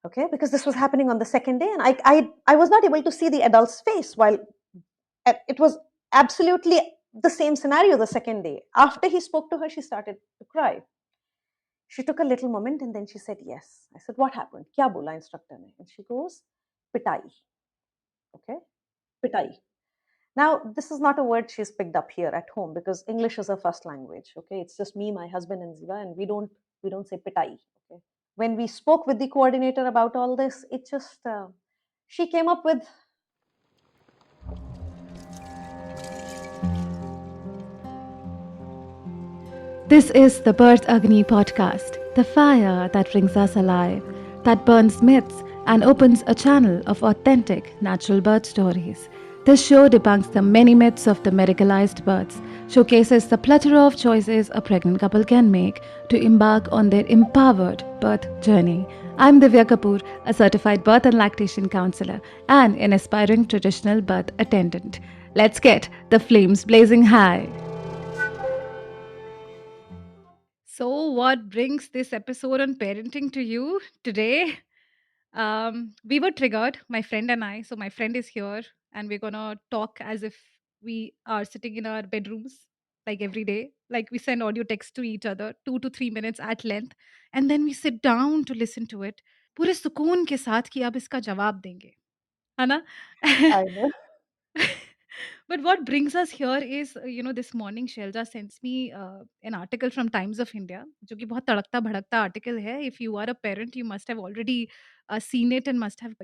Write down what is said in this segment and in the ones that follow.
Okay, because this was happening on the second day, and I was not able to see the adult's face while it was absolutely the same scenario the second day. After he spoke to her, she started to cry. She took a little moment and then she said, yes. I said, what happened? Kya bola instructor ne? And she goes, pitai. Okay, pitai. Now, this is not a word she's picked up here at home because English is her first language. Okay, it's just me, my husband, and Ziva, and we don't say pitai. Okay, when we spoke with the coordinator about all this, it just she came up with. This is the Birth Agni podcast, the fire that brings us alive, that burns myths and opens a channel of authentic natural birth stories. This show debunks the many myths of the medicalized births, showcases the plethora of choices a pregnant couple can make to embark on their empowered birth journey. I'm Divya Kapoor, a certified birth and lactation counselor and an aspiring traditional birth attendant. Let's get the flames blazing high. So, what brings this episode on parenting to you today? We were triggered, my friend and I. So, my friend is here, and we're gonna talk as if we are sitting in our bedrooms like every day. Like we send audio text to each other, 2 to 3 minutes at length, and then we sit down to listen to it. पूरे सुकून के साथ कि अब इसका जवाब देंगे, है ना? I know. But what brings us here is, this morning Shelja sends me an article from Times of India, जो कि बहुत तड़कता भड़कता article है. If you are a parent, you must have already seen it and must have,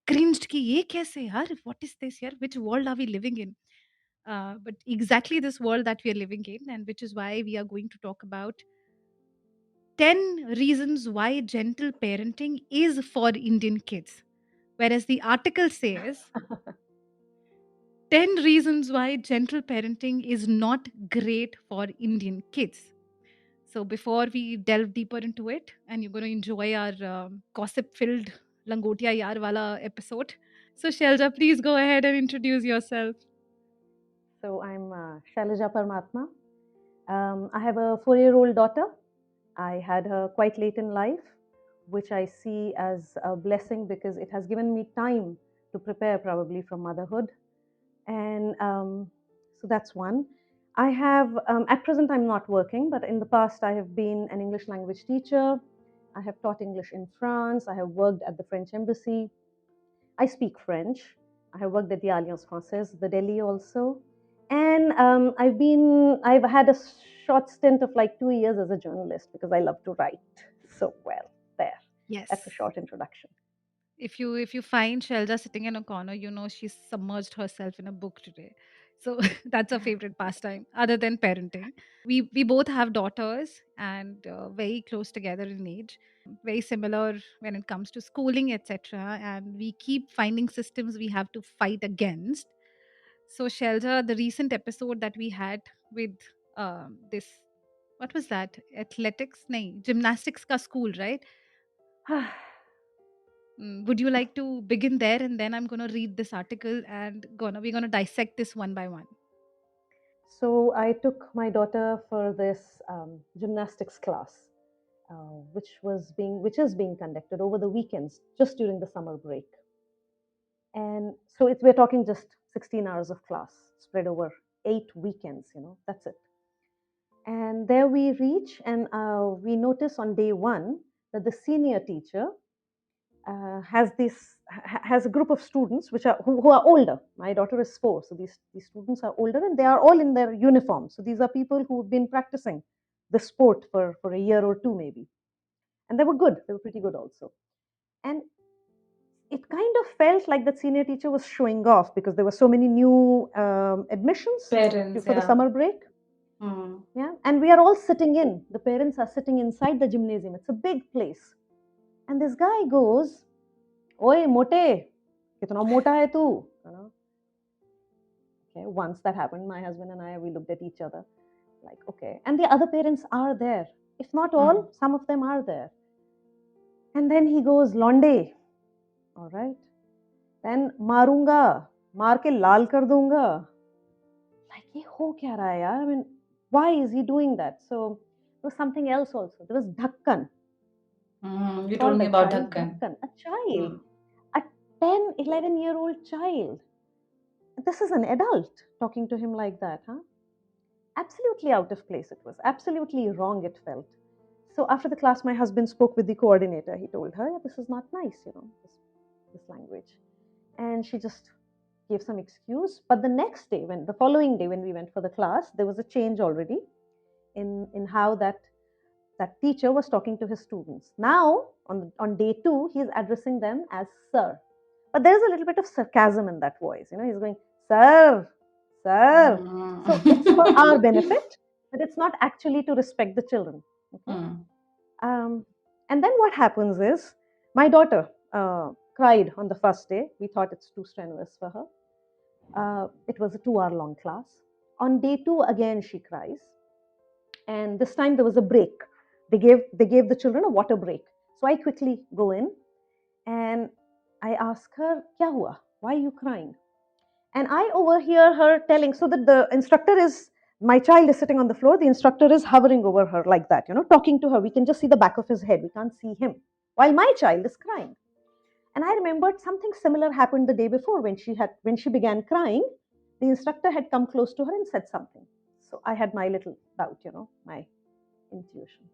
cringed कि ये कैसे यार? What is this यार? Which world are we living in? But exactly this world that we are living in, and which is why we are going to talk about 10 reasons why gentle parenting is for Indian kids. Whereas the article says 10 reasons why gentle parenting is not great for Indian kids. So, before we delve deeper into it, and you're going to enjoy our gossip filled Langotia Yar Wala episode. So, Shelja, please go ahead and introduce yourself. So I'm Shailaja Paramathma. I have a 4-year-old daughter. I had her quite late in life, which I see as a blessing because it has given me time to prepare probably for motherhood. And so that's one. I have, at present, I'm not working, but in the past, I have been an English language teacher. I have taught English in France. I have worked at the French embassy. I speak French. I have worked at the Alliance Française, the Delhi also. And I've had a short stint of like 2 years as a journalist because I love to write so well. There, that's a Yes. short introduction. If you find Shelja sitting in a corner, you know she's submerged herself in a book today. So that's her favorite pastime, other than parenting. We both have daughters and very close together in age, very similar when it comes to schooling, etc. And we keep finding systems we have to fight against. So Shelja, the recent episode that we had with this, what was that? Athletics, nahi, gymnastics ka school, right? Would you like to begin there, and then I'm gonna read this article and we're gonna dissect this one by one. So I took my daughter for this gymnastics class, which is being conducted over the weekends, just during the summer break. And so we're talking just 16 hours of class spread over 8 weekends. That's it. And there we reach, and we notice on day one that the senior teacher has a group of students who are older. My daughter is 4, so these students are older, and they are all in their uniform. So these are people who've been practicing the sport for a year or two maybe, and they were good. They were pretty good also. And it kind of felt like that senior teacher was showing off because there were so many new admissions Parents, for the yeah. summer break. Hmm. Yeah, and we are all sitting in. The parents are sitting inside the gymnasium. It's a big place, and this guy goes, "Oye, mote, kitna mota hai tu?" Okay, once that happened, my husband and I, we looked at each other like, okay. And the other parents are there. If not all, some of them are there. And then he goes, "Londe." All right. Then marunga, maar ke laal kar dunga. Like, ye ho kya raha hai yaar? I mean, why is he doing that? So there was something else also. There was dhakkan. You told Called me a about child Dhakkan. Dakkan, a child, Hmm. a 10, 11-year-old child. This is an adult talking to him like that, huh? Absolutely out of place it was. Absolutely wrong it felt. So after the class, my husband spoke with the coordinator. He told her, "Yeah, this is not nice, this language." And she just gave some excuse. But the next day, the following day when we went for the class, there was a change already in how that teacher was talking to his students. Now, on day two, he's addressing them as sir. But there's a little bit of sarcasm in that voice. He's going, sir, sir. So it's for our benefit, but it's not actually to respect the children. Okay. Hmm. Um, and then what happens is my daughter cried on the first day. We thought it's too strenuous for her. It was a 2 hour long class. On day two, again, she cries. And this time there was a break. They gave the children a water break. So I quickly go in and I ask her, "Kya hua? Why are you crying?" And I overhear her telling, so that the instructor is, my child is sitting on the floor, the instructor is hovering over her like that, talking to her. We can just see the back of his head, we can't see him, while my child is crying. And I remembered something similar happened the day before when she began crying. The instructor had come close to her and said something. So I had my little doubt, my intuition.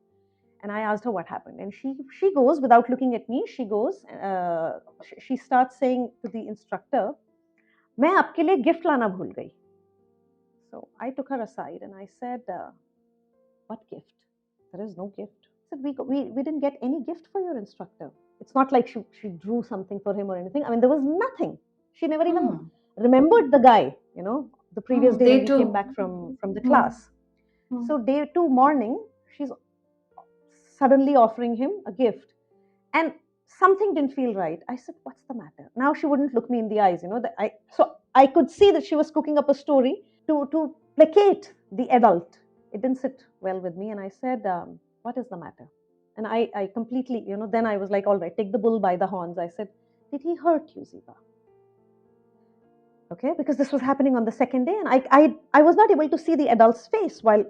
And I asked her what happened, and she goes, without looking at me, she starts saying to the instructor, "मैं आपके लिए gift लाना भूल गई." So I took her aside and I said, "What gift? There is no gift." I said, we didn't get any gift for your instructor. It's not like she drew something for him or anything. I mean, there was nothing. She never even Hmm. remembered the guy, the previous day when They we came too. back from the Hmm. class. Hmm. So day two morning, she's suddenly offering him a gift. And something didn't feel right. I said, "What's the matter?" Now she wouldn't look me in the eyes, so I could see that she was cooking up a story to placate the adult. It didn't sit well with me, and I said, "What is the matter?" And I completely, then I was like, "All right, take the bull by the horns." I said, "Did he hurt you, Ziva?" Okay, because this was happening on the second day, and I was not able to see the adult's face while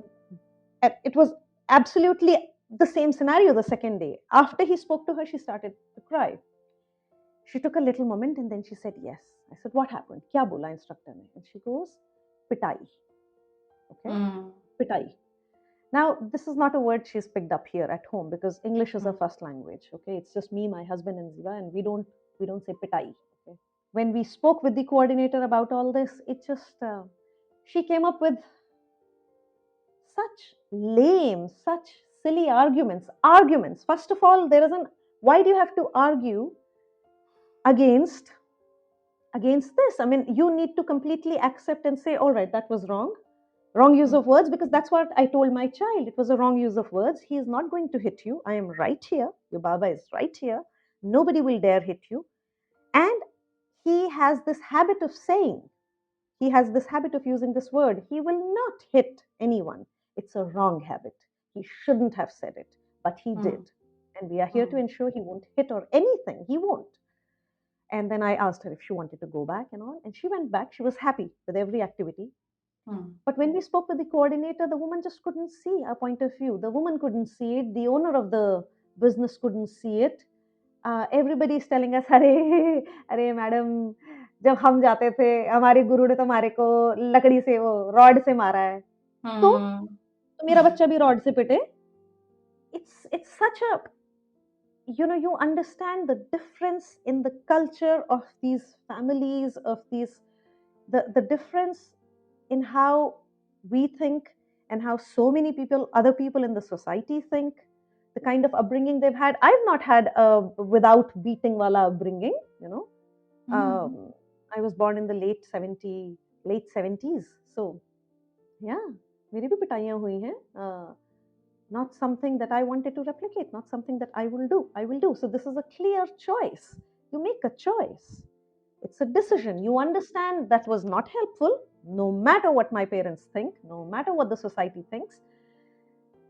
it was absolutely the same scenario the second day. After he spoke to her, she started to cry. She took a little moment and then she said, "Yes." I said, "What happened? Kya bola instructor ne?" And she goes, "Pitai." Okay, Hmm. pitai. Now, this is not a word she's picked up here at home because English is her Hmm. first language. Okay, it's just me, my husband, and Ziva, and we don't say pitai. Okay, when we spoke with the coordinator about all this, it just she came up with such lame, such silly arguments. Arguments. First of all, there is an why do you have to argue against against this? I mean, you need to completely accept and say, "All right, that was wrong. Wrong use Hmm. of words," because that's what I told my child. It was a wrong use of words. He is not going to hit you. I am right here. Your Baba is right here. Nobody will dare hit you. And he has this habit of saying, he has this habit of using this word. He will not hit anyone. It's a wrong habit. He shouldn't have said it, but he Hmm. did. And we are here to Hmm. ensure he won't hit or anything. He won't. And then I asked her if she wanted to go back and all. And she went back. She was happy with every activity. Hmm. But when we spoke with the coordinator, the woman just couldn't see our point of view. The woman couldn't see it. The owner of the business couldn't see it. Everybody is telling us, "अरे अरे madam, जब हम जाते थे हमारे गुरु ने तो हमारे को लकड़ी से वो रॉड से मारा है, Hmm. तो मेरा बच्चा भी रॉड से पिटे." It's such a, you understand the difference in the culture of these families, of these, the difference in how we think and how so many other people in the society think, the kind of upbringing they've had. I've not had a without beating wala upbringing, Hmm. um, I was born in the late 70s. So yeah, मेरी भी पिटाइयाँ हुई हैं. Not something that I wanted to replicate, not something that I will do. I will do. So this is a clear choice. You make a choice. It's a decision. Correct. You understand that was not helpful, no matter what my parents think, no matter what the society thinks.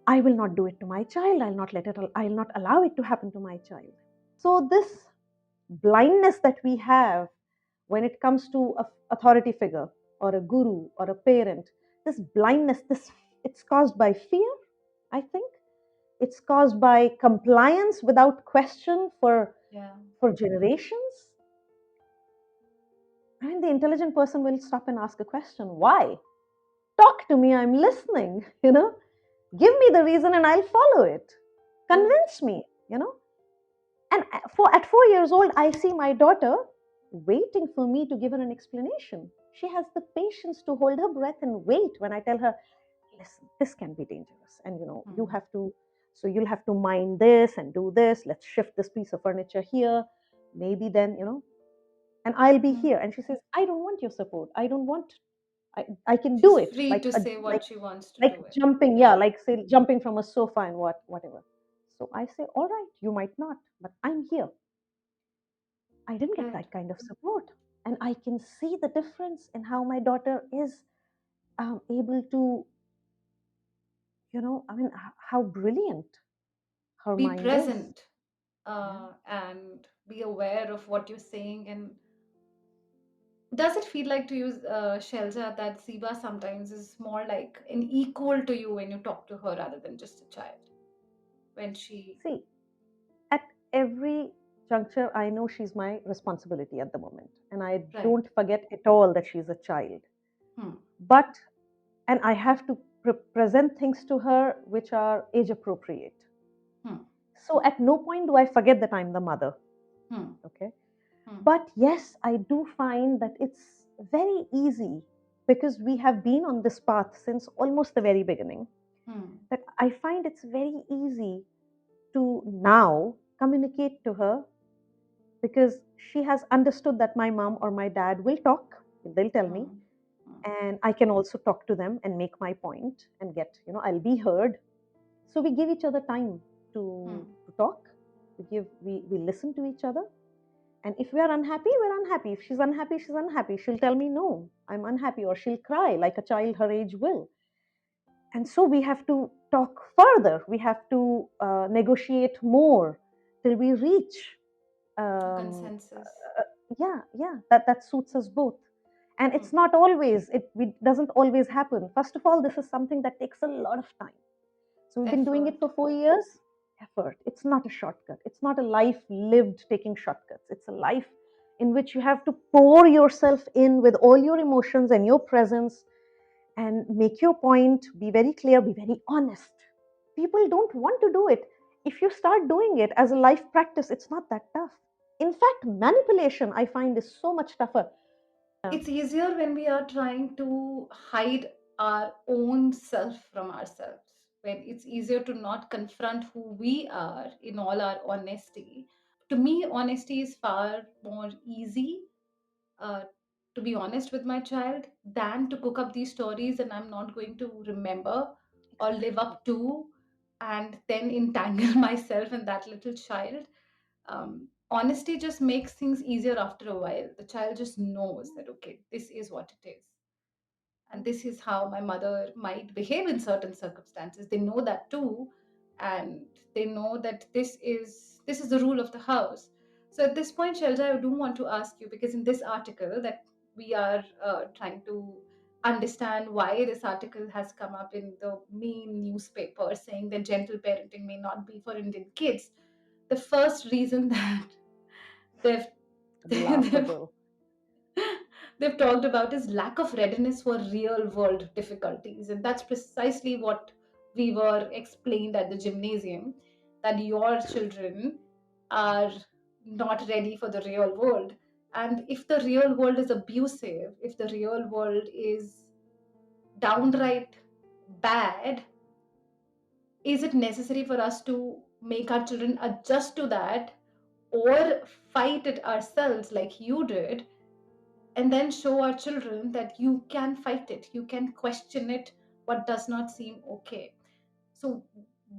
I will not do it to my child. I'll not allow it to happen to my child. So this blindness that we have when it comes to a authority figure or a guru or a parent, this blindness, it's caused by fear, I think. It's caused by compliance without question Yeah. for generations. I mean, the intelligent person will stop and ask a question. Why? Talk to me, I'm listening, Give me the reason and I'll follow it. Convince me. And at 4 years old, I see my daughter waiting for me to give her an explanation. She has the patience to hold her breath and wait when I tell her, listen, this can be dangerous. And you Hmm. have to, so you'll have to mind this and do this. Let's shift this piece of furniture here. Maybe then, and I'll be Hmm. here. And she says, I don't want your support. I don't want, I can do She's it. free to say what she wants to Like do it. jumping, Yeah. yeah, like say jumping from a sofa and whatever. So I say, all right, you might not, but I'm here. I didn't get Right. that kind of support. And I can see the difference in how my daughter is able to, I mean, how brilliant her Be mind is. present, Yeah. and be aware of what you're saying. And does it feel like to you, Shelja, that Ziba sometimes is more like an equal to you when you talk to her rather than just a child? When she. See, at every juncture, I know she's my responsibility at the moment. And I Right. don't forget at all that she's a child. Hmm. But, and I have to present things to her which are age appropriate. Hmm. So at no point do I forget that I'm the mother. Hmm. Okay. Hmm. But yes, I do find that it's very easy because we have been on this path since almost the very beginning. Hmm. That I find it's very easy to now communicate to her because she has understood that my mom or my dad will talk, they'll tell me, Hmm. Hmm. and I can also talk to them and make my point and I'll be heard. So we give each other time to talk. We listen to each other. And if we are unhappy, we're unhappy. If she's unhappy, she's unhappy. She'll tell me, no, I'm unhappy, or she'll cry like a child her age will. And so we have to talk further. We have to negotiate more till we reach, A um, consensus. yeah, that suits us both. And Hmm. it's not always, doesn't always happen. First of all, this is something that takes a lot of time. So we've been doing it Effort. for 4 years. Effort. It's not a shortcut. It's not a life lived taking shortcuts. It's a life in which you have to pour yourself in with all your emotions and your presence and make your point, be very clear, be very honest. People don't want to do it. If you start doing it as a life practice, it's not that tough. In fact, manipulation I find is so much tougher. It's easier when we are trying to hide our own self from ourselves, when it's easier to not confront who we are in all our honesty. To me, honesty is far more easy, uh, to be honest with my child, than to cook up these stories and I'm not going to remember or live Exactly. up to, and then entangle myself in that little child. Honesty just makes things easier after a while. The child just knows that, okay, this is what it is. And this is how my mother might behave in certain circumstances. They know that too. And they know that this is the rule of the house. So at this point, Shelja, I do want to ask you, because in this article that we are trying to understand why this article has come up in the main newspaper saying that gentle parenting may not be for Indian kids. The first reason that they've they've Laughable. they've talked about is lack of readiness for real world difficulties, and that's precisely what we were explained at the gymnasium, that your children are not ready for the real world. And if the real world is abusive, if the real world is downright bad, is it necessary for us to make our children adjust to that, or fight it ourselves like you did, and then show our children that you can fight it, you can question it, what does not seem okay? So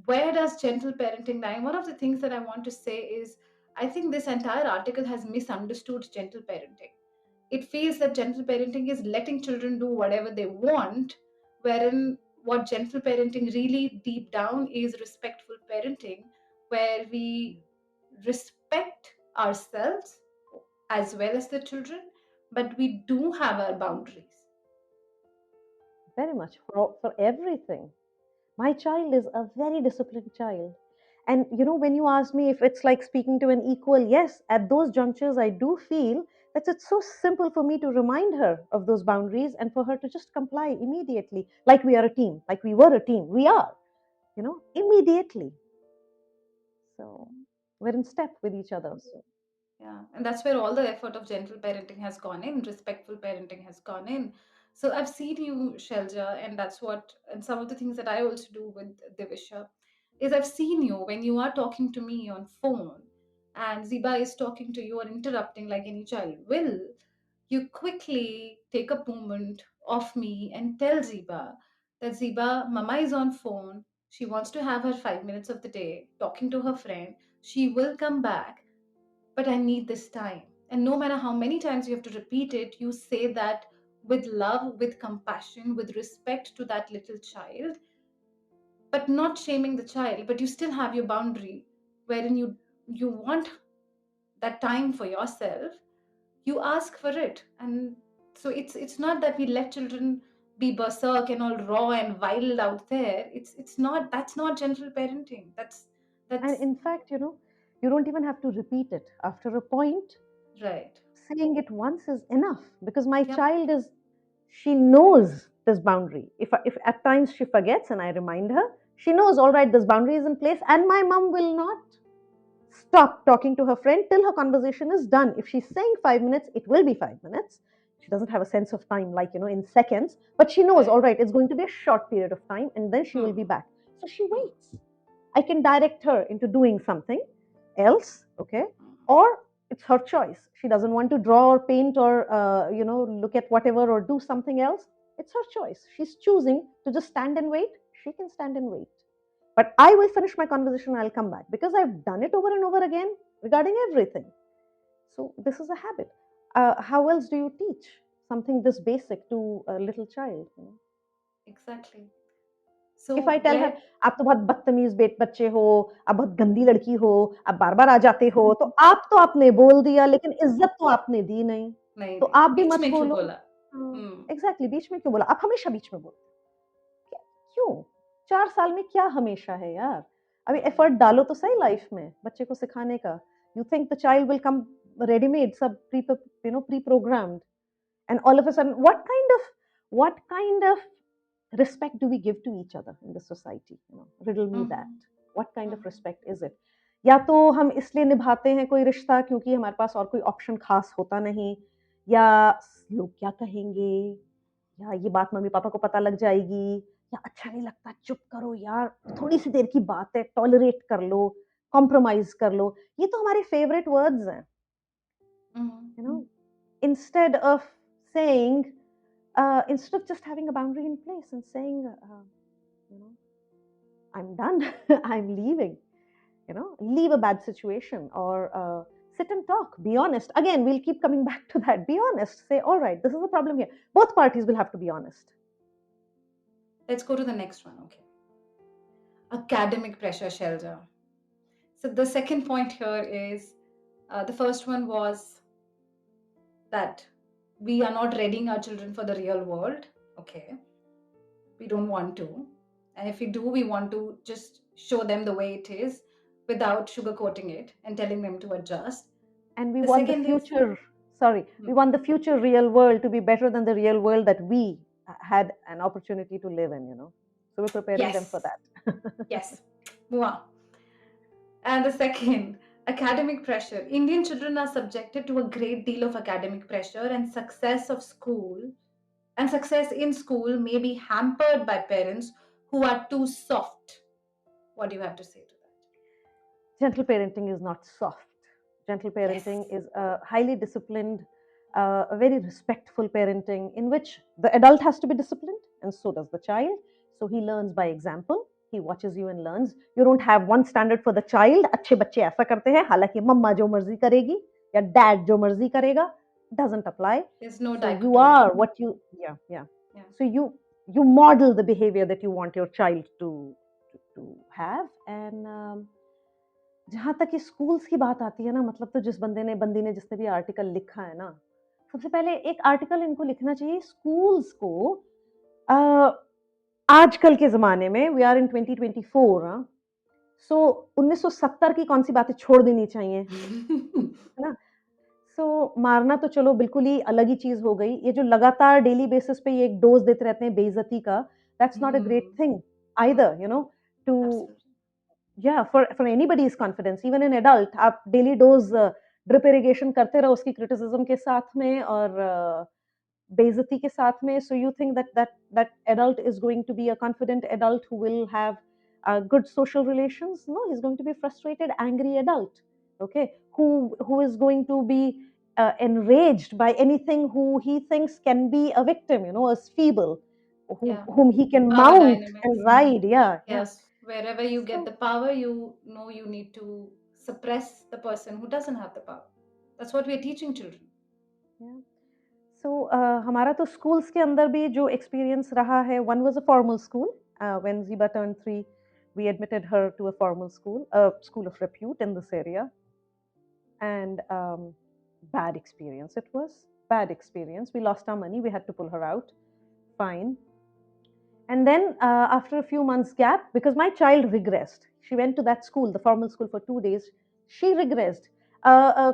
where does gentle parenting lie? One of the things that I want to say is, I think this entire article has misunderstood gentle parenting. It feels that gentle parenting is letting children do whatever they want, wherein what gentle parenting really deep down is respectful parenting, where we respect ourselves as well as the children, but we do have our boundaries. Very much for everything. My child is a very disciplined child. And when you ask me if it's like speaking to an equal, yes, at those junctures, I do feel that it's so simple for me to remind her of those boundaries and for her to just comply immediately, like we are a team, like we were a team. We are, immediately. So we're in step with each other. So Yeah, and that's where all the effort of gentle parenting has gone in, respectful parenting has gone in. So I've seen you, Shelja, and that's what, and some of the things that I also do with Divisha is I've seen you when you are talking to me on phone and Ziba is talking to you or interrupting like any child will, you quickly take a moment off me and tell Ziba that Ziba, Mama is on phone. She wants to have her 5 minutes of the day talking to her friend. She will come back, but I need this time. And no matter how many times you have to repeat it, you say that with love, with compassion, with respect to that little child, but not shaming the child, but you still have your boundary wherein you want that time for yourself. You ask for it. And so it's not that we let children be berserk and all raw and wild out there. It's not, that's not gentle parenting. and That's in fact, you don't even have to repeat it. After a point, right. saying it once is enough, because my Yep. child is, she knows this boundary. If at times she forgets and I remind her, she knows, all right, this boundary is in place, and my mom will not stop talking to her friend till her conversation is done. If she's saying 5 minutes, it will be 5 minutes. She doesn't have a sense of time, like, in seconds, but she knows, all Right. right, it's going to be a short period of time and then she will be Hmm. back. So she Hmm. waits. I can direct her into doing something else, okay? Hmm. Or it's her choice. She doesn't want to draw or paint or, look at whatever or do something else. It's her choice. She's choosing to just stand and wait. She can stand and wait. But I will finish my conversation and I'll come back because I've done it over and over again regarding everything. So this is a habit. How else do you teach something this basic to a little child? Exactly. If I So tell her, where आप तो बहुत बदतमीज बच्चे हो, आप बहुत गंदी लड़की हो, आप बार बार आ जाते हो, तो आप तो आपने बोल दिया लेकिन इज्जत तो आपने दी नहीं, नहीं तो दी, आप भी बीच मत में क्यों बोलो। बोला? हम्म। एग्जैक्टली, बीच में क्यों बोला? आप हमेशा बीच में बोलते हो। क्यों? 4 साल में क्या हमेशा है यार? अभी हम्म। एफर्ट डालो तो सही लाइफ में बच्चे को सिखाने का। You think the child will come readymade, सब pre programmed, and all of a sudden, what kind of respect do we give to each other in the society? Riddle me that. Hmm. What kind of hmm. respect is it? या तो हम इसलिए निभाते हैं कोई रिश्ता क्योंकि हमारे पास और कोई ऑप्शन खास होता नहीं, या लोग क्या कहेंगे, या ये बात मम्मी पापा को पता लग जाएगी, या अच्छा नहीं लगता, चुप करो यार, थोड़ी सी देर की बात है, टॉलरेट कर लो, कॉम्प्रोमाइज कर लो। ये तो हमारे फेवरेट वर्ड्स हैं, हम्म। you know instead of saying, instead of just having a boundary in place and saying, you know I'm done, I'm leaving, leave a bad situation, or sit and talk, be honest. Again, we'll keep coming back to that. Be honest, say, all right, this is the problem here. Both parties will have to be honest. Let's go to the next one. Okay. Academic pressure, Shelja. So the second point here is the first one was that we are not readying our children for the real world. Okay. We don't want to. And if we do, we want to just show them the way it is without sugarcoating it and telling them to adjust. And we The want the second is, future, sorry, we hmm, want the future real world to be better than the real world that we had an opportunity to live in. So we're preparing them for yes, that. yes, move on. And the second, academic pressure. Indian children are subjected to a great deal of academic pressure, and success in school may be hampered by parents who are too soft. What do you have to say to that? Gentle parenting is not soft. Gentle parenting Yes. is a highly disciplined, a very respectful parenting in which the adult has to be disciplined and so does the child. So he learns by example. He watches you and learns. You don't have one standard for the child. अच्छे बच्चे ऐसा करते हैं, हालांकि मम्मा जो मर्जी करेगी या डैड जो मर्जी करेगा, doesn't apply. There's no So you dichotomy. are what you, yeah. Yeah. So you model the behavior that you want your child to have. And जहाँ तक ये स्कूल्स की बात आती है ना, मतलब तो बंदी ने जिसने भी आर्टिकल लिखा है ना, सबसे पहले एक आर्टिकल इनको लिखना चाहिए स्कूल्स को, आजकल के ज़माने में वी आर इन 2024 सो 1970 की कौन सी बातें छोड़ देनी चाहिए, है ना? सो मारना तो चलो बिल्कुल ही अलग ही चीज़ हो गई। ये जो लगातार डेली बेसिस पे ये एक डोज़ देते रहते हैं बेइज़्ज़ती का, that's not a great Hmm. Thing Hmm. Either, to Absolutely. या for anybody's confidence, even an adult आप डेली डोज़ ड्रिप इरिगेशन करते रहो उसकी क्रिटिसिज़्म के साथ में और बेइज्जती के साथ में. So you think that adult is going to be a confident adult who will have good social relations? No, he's going to be a frustrated, angry adult. Okay, who is going to be enraged by anything, who he thinks can be a victim, as feeble, Yeah. whom he can Power mount dynamics. and ride. Yeah, yeah. Yes. Wherever you get So the power, you know you need to suppress the person who doesn't have the power. That's what we're teaching children. yeah. So हमारा तो schools के अंदर भी जो experience रहा है, one was a formal school. When Ziba turned 3, we admitted her to a formal school, a school of repute in this area, and bad experience it was. Bad experience. We lost our money. We had to pull her out. Fine. And then after a few months gap, because my child regressed, she went to that school, the formal school, for 2 days. She regressed. A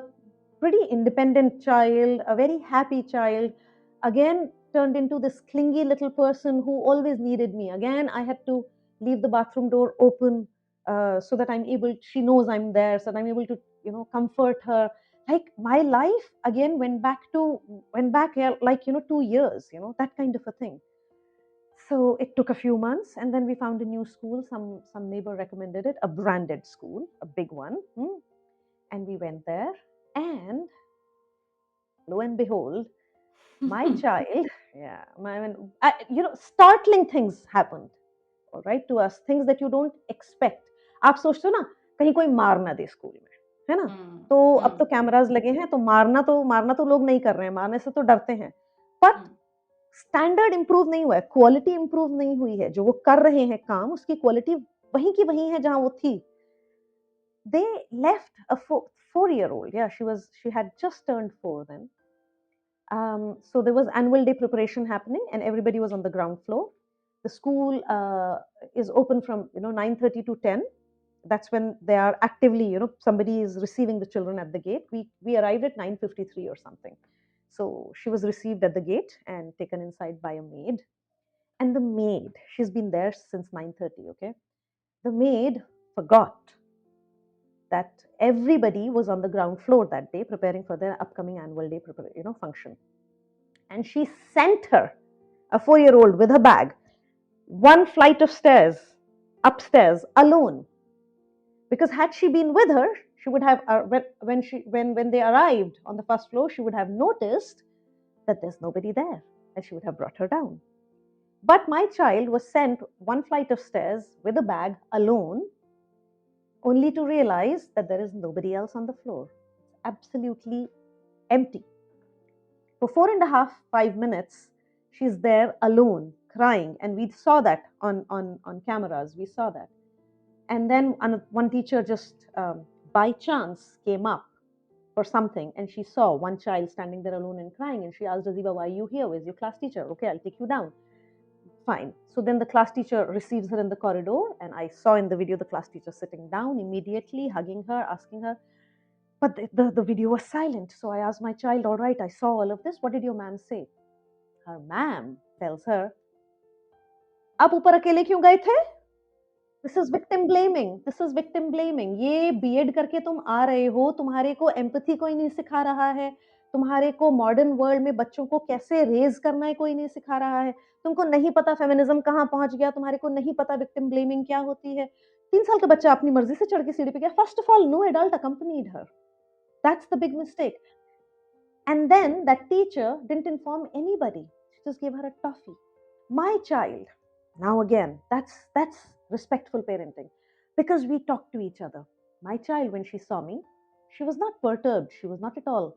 pretty independent child, a very happy child, again turned into this clingy little person who always needed me. Again, I had to leave the bathroom door open so that I'm able. She knows I'm there, so that I'm able to, comfort her. Like my life again went back yeah, like 2 years, that kind of a thing. So it took a few months, and then we found a new school. Some neighbor recommended it, a branded school, a big one, and we went there. And lo and behold, my child, yeah, startling things happened. All right, to us, things that you don't expect. आप सोचते हो ना कहीं कोई मार ना दे school में, है ना? Hmm. तो अब Hmm. तो कैमरास लगे हैं, तो मारना तो लोग नहीं कर रहे हैं, मारने से तो डरते हैं. But Hmm. स्टैंडर्ड इंप्रूव नहीं हुआ है, क्वालिटी इंप्रूव नहीं हुई है. जो वो कर रहे हैं काम, उसकी क्वालिटी वहीं की वहीं है जहां वो थी. They left a 4 year old. Yeah, she had just turned 4 then. So there was annual day preparation happening, and everybody was on the ground floor. The school is open from 9:30 to 10. That's when they are actively, somebody is receiving the children at the gate. We arrived at 9:53 or something. So she was received at the gate and taken inside by a maid. And the maid, she's been there since 9:30. Okay, the maid forgot that everybody was on the ground floor that day preparing for their upcoming annual day function. And she sent her, a 4 year old, with her bag, one flight of stairs upstairs alone. Because had she been with her, she would have when they arrived on the first floor, she would have noticed that there's nobody there, and she would have brought her down. But my child was sent one flight of stairs with a bag alone, only to realize that there is nobody else on the floor. It's absolutely empty. For 4.5, 5 minutes, she's there alone, crying, and we saw that on cameras. We saw that. And then one teacher just by chance came up for something, and she saw one child standing there alone and crying, and she asked Aziba, "Why are you here? Where's your class teacher? Okay, I'll take you down." Fine. So then the class teacher receives her in the corridor, and I saw in the video the class teacher sitting down immediately, hugging her, asking her. But the video was silent. So I asked my child, "All right, I saw all of this. What did your ma'am say?" Her ma'am tells her, "आप ऊपर अकेले क्यों गए थे?" This is victim blaming. This is victim blaming. ये BEd करके तुम आ रहे हो, तुम्हारे को एम्पैथी कोई नहीं सिखा रहा है, तुम्हारे को मॉडर्न वर्ल्ड में बच्चों को कैसे रेज करना है कोई नहीं सिखा रहा है, तुमको नहीं पता फेमिनिज्म कहाँ पहुंच गया, तुम्हारे को नहीं पता विक्टिम ब्लेमिंग क्या होती है. 3 साल का बच्चा अपनी मर्जी से चढ़ के सीढ़ी पे गया. First of all, no adult accompanied her. That's the big mistake. And then that teacher didn't inform anybody. She just gave her a toffee. My child, now again, that's respectful parenting, because we talk to each other. My child, when she saw me, she was not perturbed. She was not at all,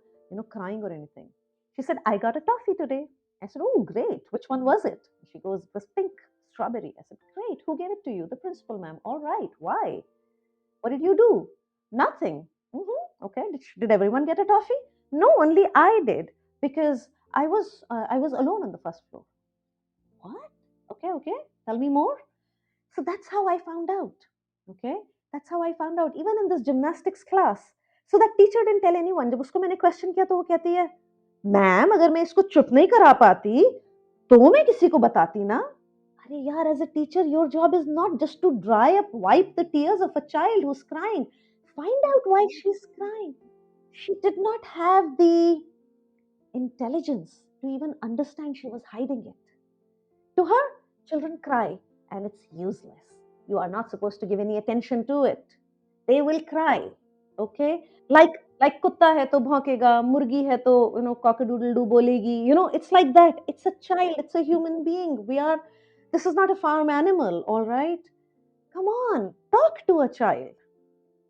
crying or anything. She said, "I got a toffee today." I said, "Oh, great. Which one was it?" She goes, "It was pink strawberry." I said, "Great. Who gave it to you?" "The principal, ma'am." "All right. Why? What did you do?" "Nothing." Okay. Did everyone get a toffee? No, only I did, because I was alone on the first floor. What? Okay, tell me more. So that's how I found out. Okay, that's how I found out. Even in this gymnastics class. So that teacher didn't tell anyone. जब उसको मैंने question किया तो वो कहती है, ma'am अगर मैं इसको चुप नहीं करा पाती तो मैं किसी को बताती ना. अरे यार, as a teacher, your job is not just to dry up, wipe the tears of a child who's crying. Find out why she's crying. She did not have the intelligence to even understand she was hiding it. To her, children cry and it's useless. You are not supposed to give any attention to it. They will cry. Okay? Like kutta hai to bhaukega, murgi hai to cock-a-doodle doo bolegi. It's like that. It's a child, it's a human being. This is not a farm animal, all right? Come on, talk to a child.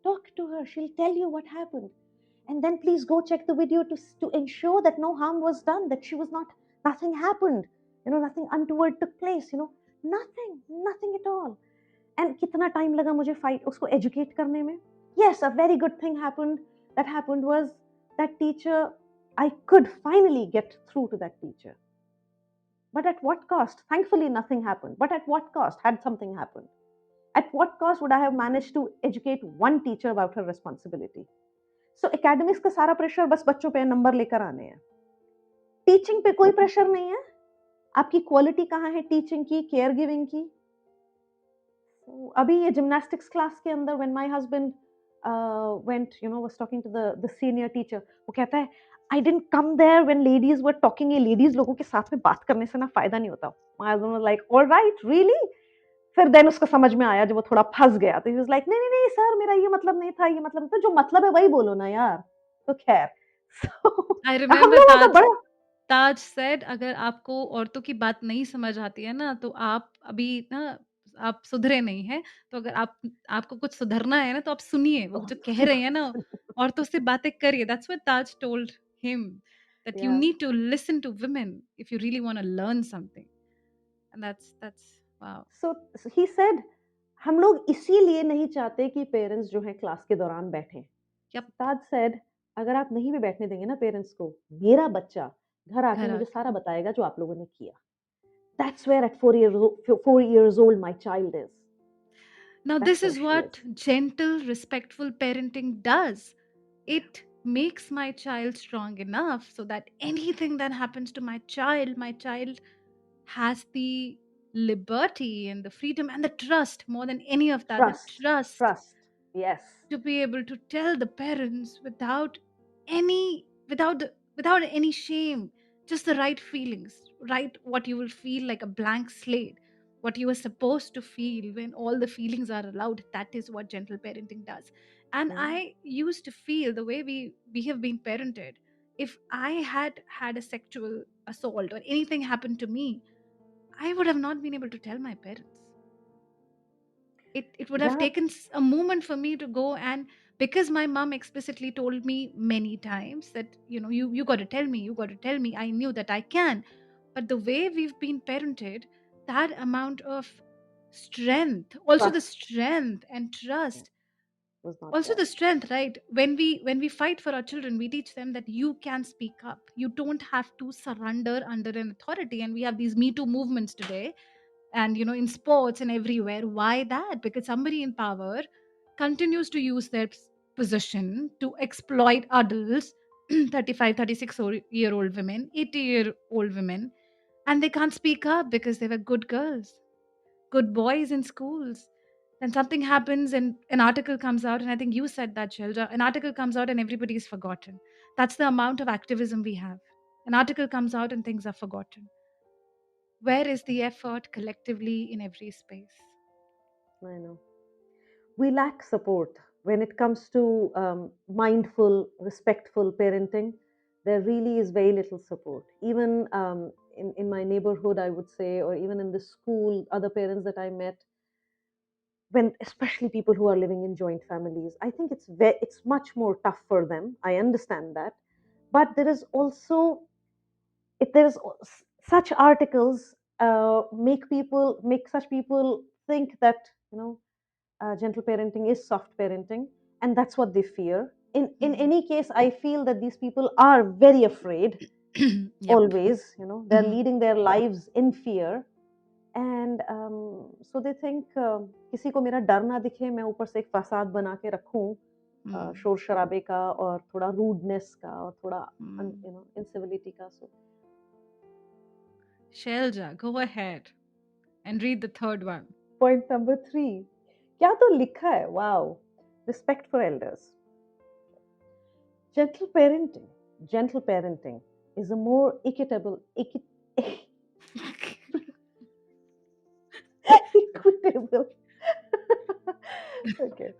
Talk to her. She'll tell you what happened. And then please go check the video to ensure that no harm was done, that nothing happened, nothing untoward took place, nothing at all. And kitna time laga mujhe fight usko educate karne mein. Yes, a very good thing happened was that teacher, I could finally get through to that teacher. But at what cost? Thankfully nothing happened. But at what cost had something happened? At what cost would I have managed to educate one teacher about her responsibility? So academics का सारा pressure बस बच्चों पे number लेकर आने हैं. Teaching पे कोई प्रेशर नहीं है. आपकी क्वालिटी कहाँ है टीचिंग की, केयर गिविंग की. अभी ये जिम्नास्टिक्स क्लास के अंदर when my husband went, was talking to the senior teacher, वो कहता है, I didn't come there when ladies were talking. ये लेडीज लोगों के साथ में बात करने से ना फायदा नहीं होता. My husband was like, all right, really? फिर देन उसको समझ में आया, जब वो थोड़ा फंस गया तो he was like, नहीं नहीं नहीं सर, मेरा ये मतलब नहीं था, ये मतलब तो जो मतलब है वही बोलो ना यार. तो खैर. I हम remember लोगों का Taj. बड़ा ताज सेड, अगर आपको औरतों की बात नहीं समझ आती है ना, तो आप अभी ना आप सुधरे नहीं हैं. तो अगर आपको कुछ सुधरना है ना, तो आप सुनिए, वो जो कह रहे हैं ना, औरतों से बातें करिए. That's what Taj told him, that you yeah. Need to listen to women if you really want to learn something. And that's wow. So he said, हम लोग इसीलिए नहीं चाहते कि पेरेंट्स जो है क्लास के दौरान बैठें. यप. ताज सेड, अगर आप नहीं भी बैठने देंगे ना पेरेंट्स को, मेरा बच्चा घर आके घर मुझे आके. सारा बताएगा जो आप लोगों ने किया. That's where at 4 years old my child is. Now That's this where is she is. what gentle respectful parenting does. It makes my child strong enough so that anything that happens to my child has the liberty and the freedom and the trust, more than any of that, the Trust. trust Trust. Yes. to be able to tell the parents without any without any shame, just the right feelings, right, what you will feel, like a blank slate, what you are supposed to feel when all the feelings are allowed. That is what gentle parenting does. And Mm. I used to feel the way we have been parented, if I had had a sexual assault or anything happened to me, I would have not been able to tell my parents. It would have Yeah. taken a moment for me to go, and because my mom explicitly told me many times that, you got to tell me, you got to tell me, I knew that I can. But the way we've been parented, that amount of strength, also the Trust. strength and Yeah. trust, Was not also there. the strength, right, when we fight for our children, we teach them that you can speak up, you don't have to surrender under an authority. And we have these Me Too movements today, and in sports and everywhere. Why that? Because somebody in power continues to use their position to exploit adults, 35, 36 year old women, 80-year-old women, and they can't speak up because they were good girls, good boys in schools. Then something happens and an article comes out, and I think you said that, Shelja. An article comes out and everybody is forgotten. That's the amount of activism we have. An article comes out and things are forgotten. Where is the effort collectively in every space? I know. We lack support when it comes to mindful, respectful parenting. There really is very little support. Even in my neighborhood, I would say, or even in the school, other parents that I met, when especially people who are living in joint families, I think it's much more tough for them. I understand that, but there is also, if there is such articles make such people think that gentle parenting is soft parenting, and that's what they fear. In Mhm. any case, I feel that these people are very afraid Yep. always. They're Mhm. leading their lives in fear. And so they think किसी को मेरा डर ना दिखे, मैं ऊपर से एक फसाद बना के रखूं, Hmm. शोर शराबे का और थोड़ा रूडनेस का और थोड़ा Hmm. इनसिविलिटी का. सो Shelja, go ahead and read the third one. Point number 3, क्या तो लिखा है, wow. Respect for elders. Gentle parenting. Gentle parenting is a more equitable. Okay.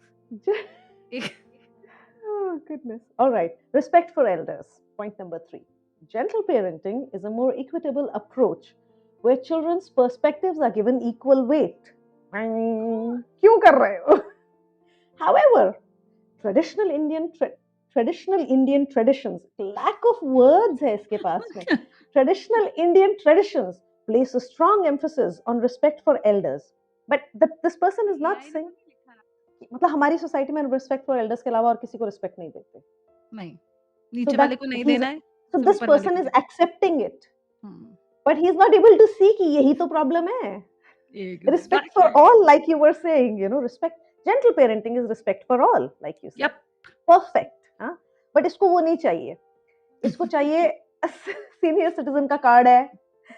Oh, goodness. All right. Respect for elders. Point number 3. Gentle parenting is a more equitable approach where children's perspectives are given equal weight. क्यों कर रहे हो? However, traditional Indian traditional Indian traditions, lack of words है इसके पास में. Traditional Indian traditions place a strong emphasis on respect for elders. But this person is not saying, मतलब हमारी society में रिस्पेक्ट फॉर एल्डर्स के अलावा और किसी को रिस्पेक्ट नहीं देते. नहीं, So नीचे वाले that को नहीं he's देना है, so सिर्फ this ऊपर वाले person को is देना है। accepting it, hmm, but he's not able to see कि यही तो प्रॉब्लम है. Respect for exactly. all, like you were saying, respect. Gentle parenting is respect for all, like you said. Yep. Perfect, हाँ. But इसको वो नहीं चाहिए. इसको चाहिए सीनियर सिटीजन का कार्ड है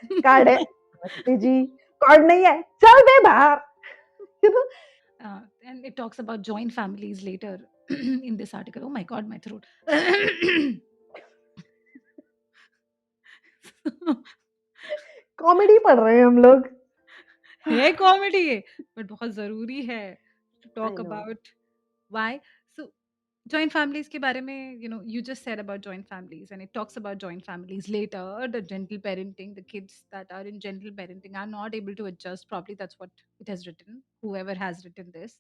नमस्ते जी, कार्ड नहीं है, चल बे बाहर. you know And it talks about joint families later in this article. Oh my God, my throat. Comedy पढ़ रहे हैं हम लोग. है कॉमेडी ये, बट बहुत ज़रूरी है to I talk know. About why. So joint families के बारे में, you just said about joint families, and it talks about joint families later, the gentle parenting, the kids that are in gentle parenting are not able to adjust. Probably that's what it has written, whoever has written this.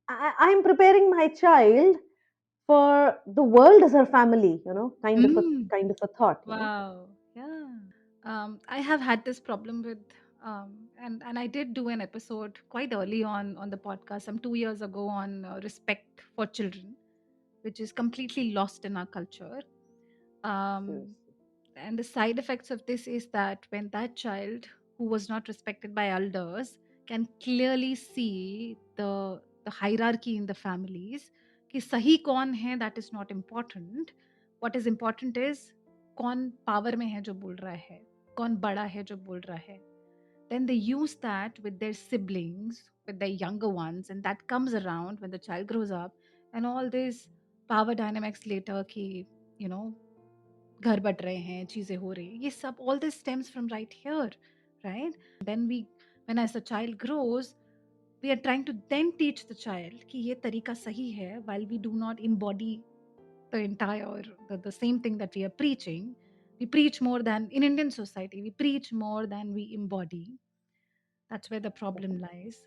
I'm preparing my child for the world as her family, Mm. kind of a thought. Wow. Yeah. I have had this problem with, and I did do an episode quite early on the podcast some 2 years ago on respect for children, which is completely lost in our culture. Um, Seriously. and the side effects of this is that when that child who was not respected by elders can clearly see the hierarchy in the families, कि सही कौन है, that is not important. What is important is कौन power में है जो बोल रहा है, कौन बड़ा है जो बोल रहा है. Then they use that with their siblings, with their younger ones, and that comes around when the child grows up, and all these power dynamics later कि you know घर बट रहे हैं, चीज़ें हो रही हैं, ये सब all this stems from right here, right? Then when as a child grows, we are trying to then teach the child कि ये तरीका सही है, while we do not embody the entire the same thing that we are preaching. We preach more than in Indian society. We preach more than we embody. That's where the problem lies.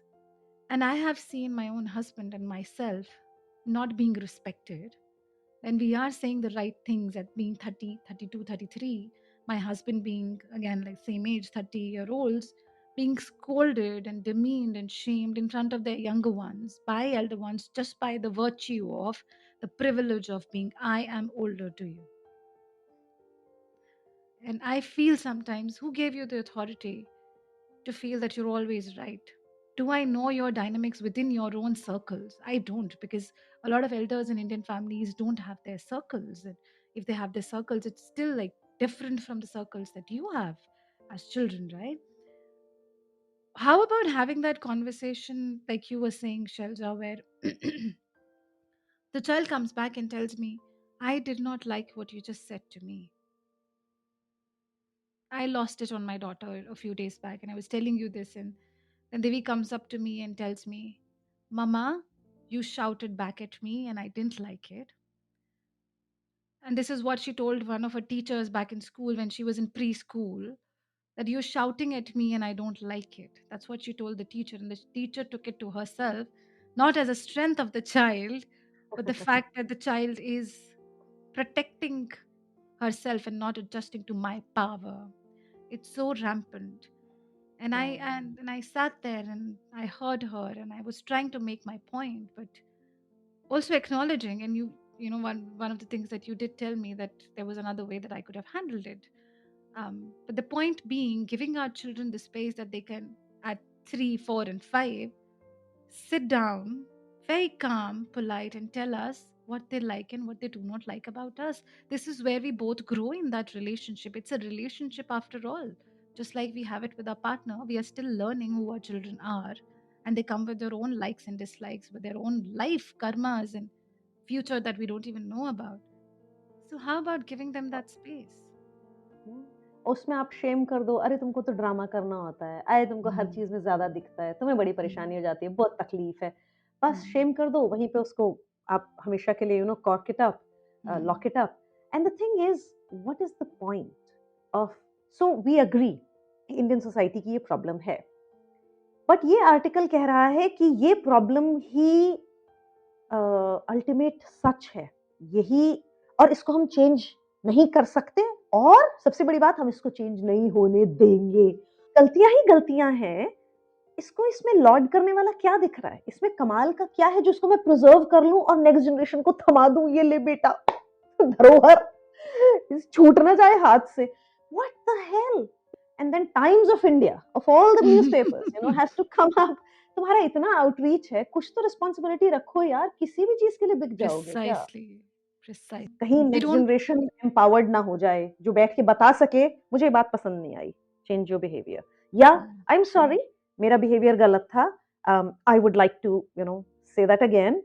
And I have seen my own husband and myself not being respected when we are saying the right things at being 30, 32, 33. My husband being again like same age, 30-year-olds, being scolded and demeaned and shamed in front of their younger ones by elder ones just by the virtue of the privilege of being I am older to you. And I feel sometimes, who gave you the authority to feel that you're always right? Do I know your dynamics within your own circles? I don't, because a lot of elders in Indian families don't have their circles. And if they have their circles, it's still like different from the circles that you have as children, right? How about having that conversation, like you were saying, Shelja, where the child comes back and tells me, I did not like what you just said to me. I lost it on my daughter a few days back, and I was telling you this, and then Devi comes up to me and tells me, Mama, you shouted back at me and I didn't like it. And this is what she told one of her teachers back in school when she was in preschool, that you're shouting at me and I don't like it. That's what she told the teacher. And the teacher took it to herself, not as a strength of the child, but the fact that the child is protecting herself and not adjusting to my power. It's so rampant. And I Hmm. and I sat there and I heard her and I was trying to make my point, but also acknowledging, and one of the things that you did tell me, that there was another way that I could have handled it. But the point being, giving our children the space that they can at 3, 4, and 5 sit down, very calm, polite, and tell us what they like and what they do not like about us. This is where we both grow in that relationship. It's a relationship after all. Just like we have it with our partner, we are still learning who our children are. And they come with their own likes and dislikes, with their own life, karmas, and future that we don't even know about. So, how about giving them that space? उसमें आप Shem कर दो, अरे तुमको तो drama करना होता है, अरे तुमको हर Hmm. चीज़ में ज़्यादा दिखता है, तुम्हें बड़ी Hmm. परेशानी हो जाती है, बहुत तकलीफ है। बस Hmm. शेम कर दो, वहीं पे उसको आप हमेशा के लिए cork it up, Hmm. Lock it up. And the thing is what is the point of so we agree कि इंडियन सोसाइटी की ये प्रॉब्लम है। बट ये आर्टिकल कह रहा है कि ये प्रॉब्लम ही अल्टीमेट सच है। यही और इसको हम चेंज नहीं कर सकते और सबसे बड़ी बात हम इसको चेंज नहीं होने देंगे। गलतियां ही गलतियां हैं। इसको इसमें लॉर्ड करने वाला क्या दिख रहा है? इसमें कमाल का क्या है जो इसको मैं प्रिजर्व कर लूं और नेक्स्ट जनरेशन को थमा दूं, ये ले बेटा धरोहर छूट ना जाए हाथ से। What the hell? And then Times of India of all the newspapers has to come up. तुम्हारा इतना आउटरीच है, कुछ तो रिस्पॉन्सिबिलिटी रखो यार, किसी भी चीज के लिए बिक जाओगे क्या? Precisely. Precisely. कहीं They next don't. Generation empowered ना हो जाए जो बैठ के बता सके मुझे ये बात पसंद नहीं आई, चेंज योर बिहेवियर, या Hmm. आई एम सॉरी मेरा बिहेवियर गलत था, I would like to say that again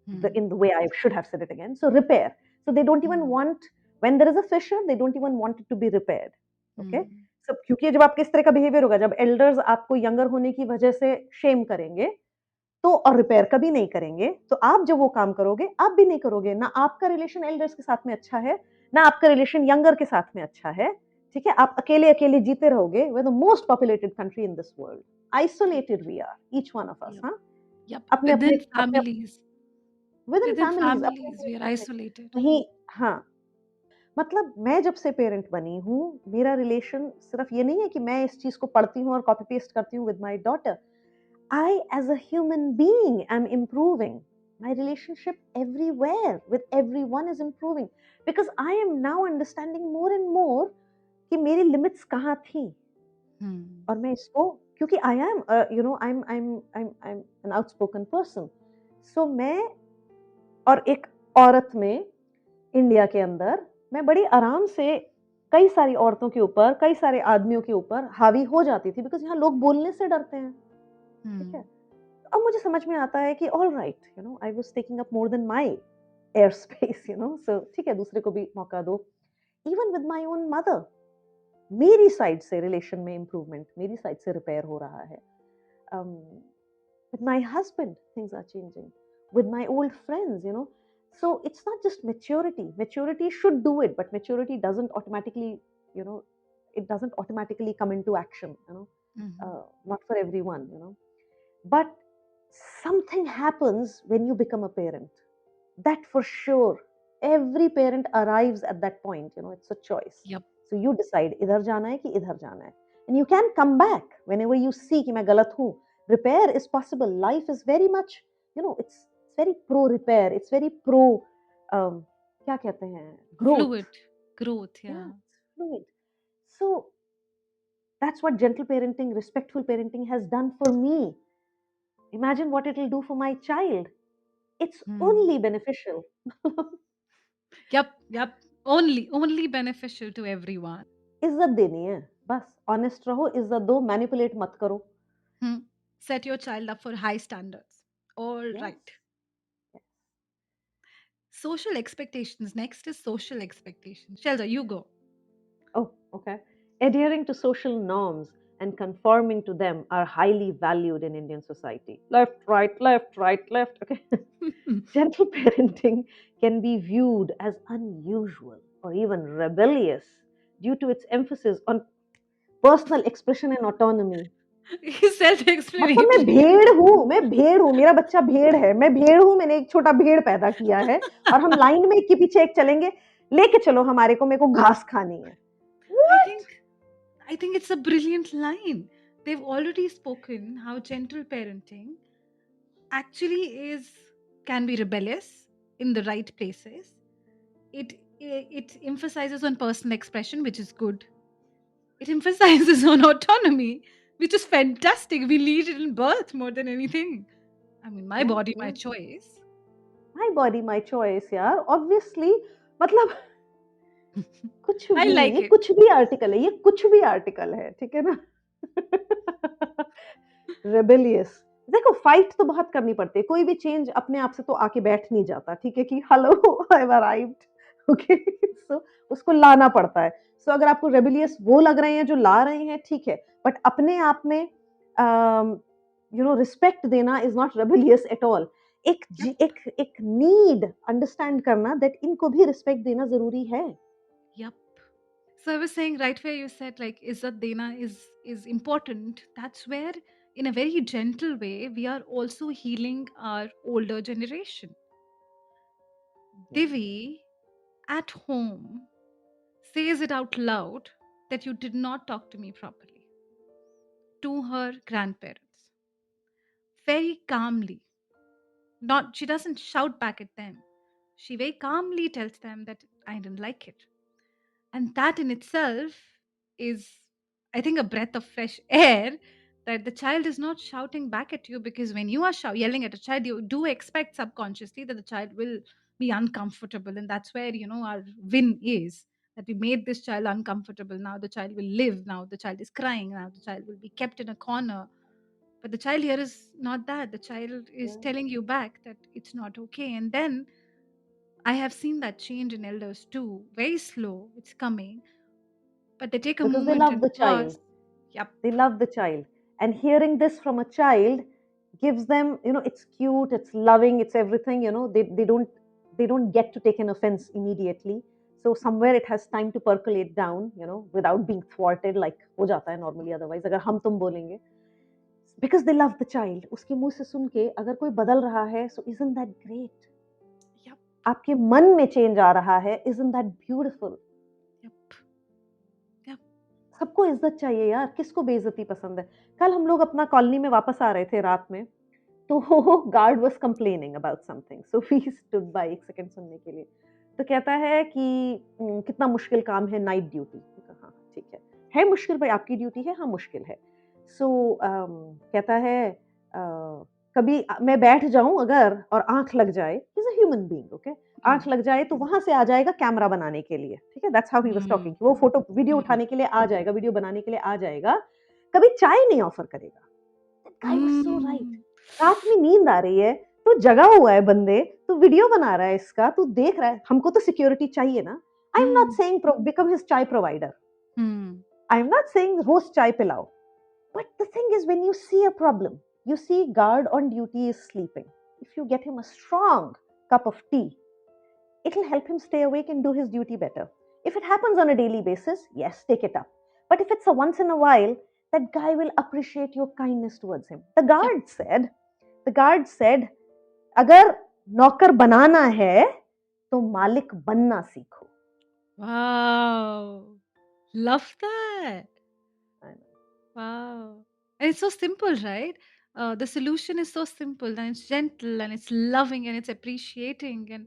Hmm. in the way I should have said it again. So repair. So they don't even Hmm. want, when there is a fissure, they don't even want it to be repaired. Okay. Hmm. So क्योंकि जब आपके इस तरह का behaviour होगा, जब elders आपको younger होने की वजह से शेम करेंगे तो और रिपेयर कभी नहीं करेंगे, तो आप जब वो काम करोगे आप भी नहीं करोगे। ना आपका रिलेशन एल्डर्स के साथ में अच्छा है, ना आपका रिलेशन यंगर के साथ में अच्छा है। ठीक है, आप अकेले अकेले जीते रहोगे। We the most populated country in this world, isolated we are each one of us. Yep. हाँ, Yep. अपने अपने Within अपने families. Within Within families अपने families, अपने we are घर में isolated. वही। हाँ, मतलब मैं जब से पेरेंट बनी हूँ, मेरा रिलेशन सिर्फ ये नहीं है कि मैं इस चीज को पढ़ती हूँ और कॉपी पेस्ट करती हूँ with my daughter. I, as a human being, am improving. My relationship everywhere with everyone is improving because I am now understanding more and more कि मेरी लिमिट्स कहाँ थी Hmm. और मैं इसको, क्योंकि I am I'm an outspoken person, so मैं और एक औरत में इंडिया के अंदर मैं बड़ी आराम से कई सारी औरतों के ऊपर, कई सारे आदमियों के ऊपर हावी हो जाती थी बिकॉज यहाँ लोग बोलने से डरते हैं। ठीक है, Hmm. अब मुझे समझ में आता है कि all right, I was taking up more than my air space, so ठीक है, दूसरे को भी मौका दो। Even with my own mother, मेरी साइड से रिलेशन में इम्प्रूवमेंट, मेरी साइड से रिपेयर हो रहा है। With my husband things are changing, with my old friends, so it's not just maturity should do it, but maturity doesn't automatically, you know it doesn't automatically come into action, Mhm. not for everyone, but something happens when you become a parent, that for sure every parent arrives at that point, it's a choice. Yep. So you decide idhar jana hai ki idhar jana hai, and you can come back whenever you see ki main galat hu. Repair is possible. Life is very much, it's very pro repair, it's very pro क्या कहते हैं, growth. Fluid growth. Yeah, Yeah. it's fluid. So that's what gentle parenting, respectful parenting has done for me. Imagine what it will do for my child. It's Hmm. only beneficial. Yep. Yep. Only beneficial to everyone. इज्जत देनी है, बस honest रहो, इज्जत दो, manipulate मत करो। Hmm. Set your child up for high standards. All yes, right. Social expectations. Next is social expectations. Shelda, you go. Oh okay. Adhering to social norms and conforming to them are highly valued in Indian society. Left, right, left, right, left. Okay. Gentle parenting can be viewed as unusual or even rebellious due to its emphasis on personal expression and autonomy. मतलब मैं Self-explanatory. भेड़ हूँ, मैं भेड़ हूँ, मेरा बच्चा भेड़ है, मैं भेड़ हूँ, मैंने एक छोटा भेड़ पैदा किया है और हम लाइन में एक के पीछे एक चलेंगे, लेके चलो हमारे को, मेरे को घास खानी है। I What? think I think it's a brilliant line. They've already spoken how gentle parenting actually is can be rebellious in the right places. It emphasizes on personal expression, which is good. It emphasizes on autonomy, which is fantastic. We lead it in birth more than anything. I mean, my Yeah, body, my yeah. choice. My body, my choice, यार. Obviously, मतलब कुछ I भी, like ये it. कुछ भी article है, ये कुछ भी आर्टिकल है, ठीक है ना? रेबेलियस. देखो, फाइट तो बहुत करनी पड़ती है. कोई भी चेंज अपने आप से तो आके बैठ नहीं जाता, ठीक है, कि hello, I have arrived. Okay, so उसको लाना पड़ता है. सो अगर आपको रेबेलियस वो लग रहे हैं जो ला रहे हैं, ठीक है, बट अपने आप में रिस्पेक्ट देना is not rebellious at all. एक Yep. एक नीड अंडरस्टैंड करना दैट इनको भी रिस्पेक्ट देना जरूरी है. Yep. So I was saying right where you said like Izzat Dena is important. That's where in a very gentle way we are also healing our older generation. Divi at home says it out loud that you did not talk to me properly to her grandparents. Very calmly. Not she doesn't shout back at them. She very calmly tells them that I didn't like it. And that in itself is, I think, a breath of fresh air, that the child is not shouting back at you, because when you are yelling at a child, you do expect subconsciously that the child will be uncomfortable. And that's where, our win is, that we made this child uncomfortable. Now the child will live. Now the child is crying. Now the child will be kept in a corner. But the child here is not that. The child is Yeah. telling you back that it's not okay. And then I have seen that change in elders too. Very slow, it's coming, but they take a Because they moment love and the child. pause. Yep. They love the child. And hearing this from a child gives them, it's cute, it's loving, it's everything. They don't get to take an offense immediately. So somewhere it has time to percolate down, without being thwarted, like हो जाता है normally otherwise अगर हम तुम बोलेंगे. Because they love the child. उसके मुंह से सुन के अगर कोई बदल रहा है, so isn't that great? Yep. आपके मन में चेंज आ रहा है, isn't that beautiful? Yep. Yep. सबको इज्जत चाहिए यार, किसको बेइज्जती पसंद है? कल हम लोग अपना कॉलोनी में वापस आ रहे थे रात में, तो guard was complaining about something, so we stood by. एक सेकंड सुनने के लिए. तो कहता है कि कितना मुश्किल काम है नाइट ड्यूटी. हाँ, ठीक है मुश्किल भाई, आपकी ड्यूटी है, हाँ मुश्किल है. सो कहता है कभी मैं बैठ जाऊं अगर और आंख लग जाए, he is a human being, okay, आंख लग जाए तो वहां से आ जाएगा कैमरा बनाने के लिए, ठीक है, that's how he was talking. वो फोटो वीडियो उठाने के लिए आ जाएगा, वीडियो बनाने के लिए आ जाएगा, कभी चाय नहीं ऑफर करेगा. That guy was so right. रात में नींद आ रही है, तो जगा हुआ है बंदे, तो वीडियो बना रहा है इसका, तू देख रहा है, हमको तो सिक्योरिटी चाहिए ना. I am not saying become his chai provider, I am not saying रोज चाय पिलाओ. But the thing is, when you see a problem, you see guard on duty is sleeping. If you get him a strong cup of tea, it'll help him stay awake and do his duty better. If it happens on a daily basis, yes, take it up. But if it's a once in a while, that guy will appreciate your kindness towards him. The guard said, अगर नौकर बनाना है, तो मालिक बनना सीखो. Wow. Love that. Wow. And it's so simple, right? The solution is so simple, and it's gentle, and it's loving, and it's appreciating, and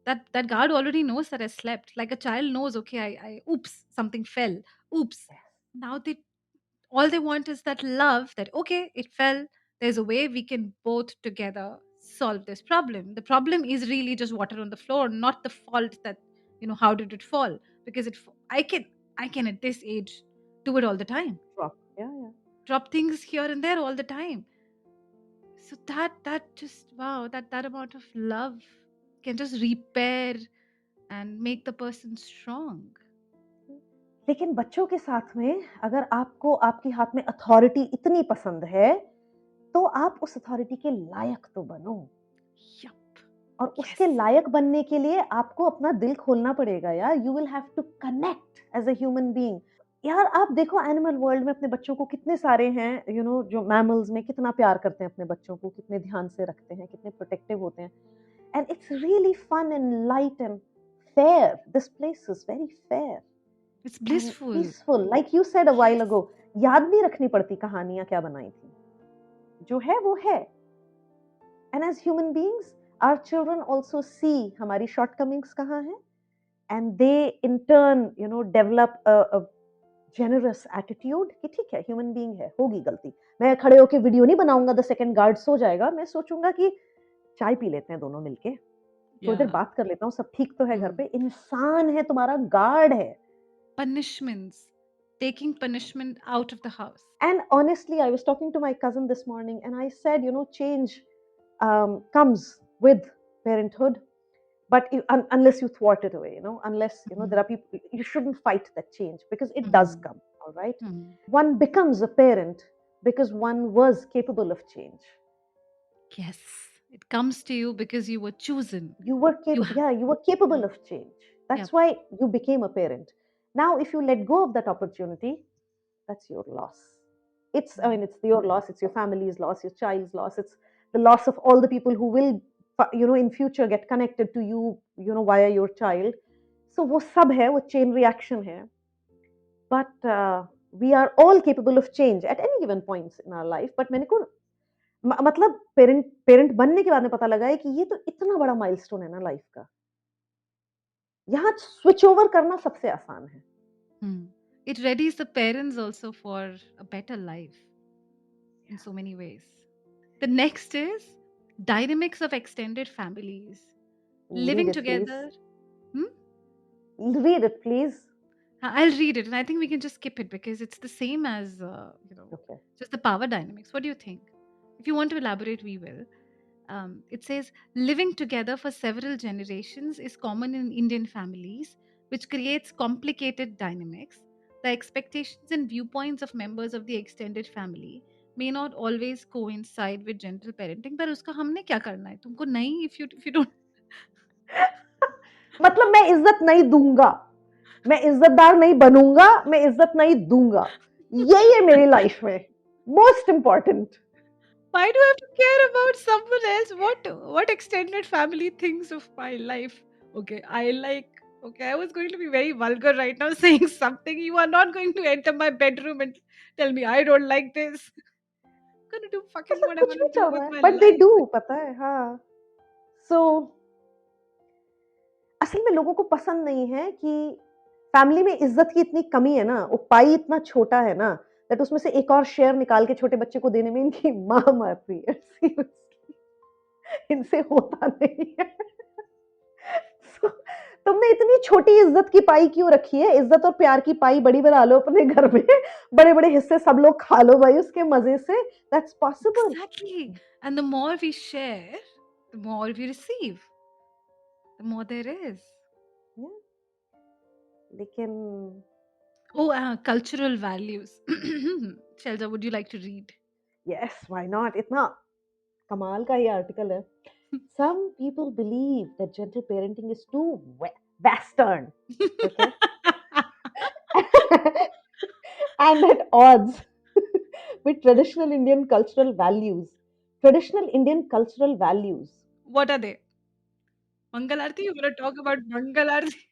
that guard already knows that I slept. Like a child knows, okay, I oops, something fell. Oops. Now all they want is that love, that okay, it fell. There's a way we can both together solve this problem. The problem is really just water on the floor, not the fault that, how did it fall? Because I can at this age do it all the time. Yeah. Drop things here and there all the time. So that just, wow, that amount of love can just repair and make the person strong. लेकिन बच्चों के साथ में अगर आपको आपके हाथ में अथॉरिटी इतनी पसंद है, तो आप उस अथॉरिटी के लायक तो बनो. Yup. और उसके लायक बनने के लिए आपको अपना दिल खोलना पड़ेगा यार. You will have to connect as a human being. यार आप देखो एनिमल वर्ल्ड में अपने बच्चों को कितने सारे हैं, जो मैमल्स में कितना प्यार करते हैं अपने बच्चों को, कितने ध्यान से रखते हैं, कितने प्रोटेक्टिव होते हैं. And it's really fun and light and fair. This place is very fair It's and blissful. peaceful. Like you said a while ago, याद नहीं रखनी पड़ती कहानियां क्या बनाई थी, जो है वो है. And as human beings, our children also see हमारी shortcomings कहाँ हैं, and they in turn, develop a generous attitude कि ठीक है, ह्यूमन बीइंग है, होगी गलती। मैं खड़े होके वीडियो नहीं बनाऊंगा, द सेकंड गार्ड सो जाएगा, मैं सोचूंगा कि चाय पी लेते हैं दोनों मिलके, थोड़ी देर Yeah. बात कर लेता हूँ, सब ठीक तो है घर Hmm. पे, इंसान है, तुम्हारा गार्ड है। Punishments. Taking punishment out of the house. And honestly, I was talking to my cousin this morning and I said, change comes with parenthood, but unless you thwart it away, unless, there are people, you shouldn't fight that change because it does come, all right? One becomes a parent because one was capable of change. Yes. It comes to you because you were chosen. You were you were capable of change. That's why you became a parent. Now, if you let go of that opportunity, that's your loss. It's your loss, it's your family's loss, your child's loss, it's the loss of all the people who will, in future get connected to you, via your child. So वो सब है, वो chain reaction है. But we are all capable of change at any given points in our life. But मैंने को मतलब parent बनने के बाद में पता लगा है कि ये तो इतना बड़ा माइलस्टोन है ना लाइफ का, यहाँ स्विच ओवर करना सबसे आसान है. It readies the parents also for a better life in so many ways. The next is dynamics of extended families. Living together. Read it, please. I'll read it, and I think we can just skip it because it's the same as Okay. just the power dynamics. What do you think? If you want to elaborate, we will. It says living together for several generations is common in Indian families, which creates complicated dynamics. The expectations and viewpoints of members of the extended family may not always coincide with gentle parenting. पर उसका हमने क्या करना है? तुमको नहीं, if you don't. मतलब मैं इज्जत नहीं दूंगा, मैं इज्जतदार नहीं बनूंगा, मैं इज्जत नहीं दूंगा, यही है मेरी लाइफ में most important. Why do I have to care about someone else? What extended family thinks of my life? Okay, I was going to be very vulgar right now saying something. You are not going to enter my bedroom and tell me I don't like this. I'm gonna do fucking what I कुछ want भी to do चल रहा with है, my but they life. Do, पता है. हाँ. सो असल में लोगों को पसंद नहीं है कि फैमिली में इज्जत की इतनी कमी है ना, वो पाई इतना छोटा है ना, दैट उसमें से एक और शेयर निकाल के छोटे बच्चे को देने में इनकी माँ मरती है. इनसे होता नहीं है. So, तुमने इतनी छोटी इज्जत की पाई क्यों रखी है? इज्जत और प्यार की पाई बड़ी बना लो अपने घर में, बड़े बड़े हिस्से सब लोग खा लो भाई उसके मजे से. That's possible. Exactly. And the more we share, the more we receive. The more there is. Yeah. लेकिन Cultural values. Shelja, would you like to read? yes, why not? इतना कमाल का ये आर्टिकल है. Some people believe that gentle parenting is too Western, okay, and at odds with traditional Indian cultural values. Traditional Indian cultural values. What are they? Mangal Arti? You want to talk about Mangal Arti?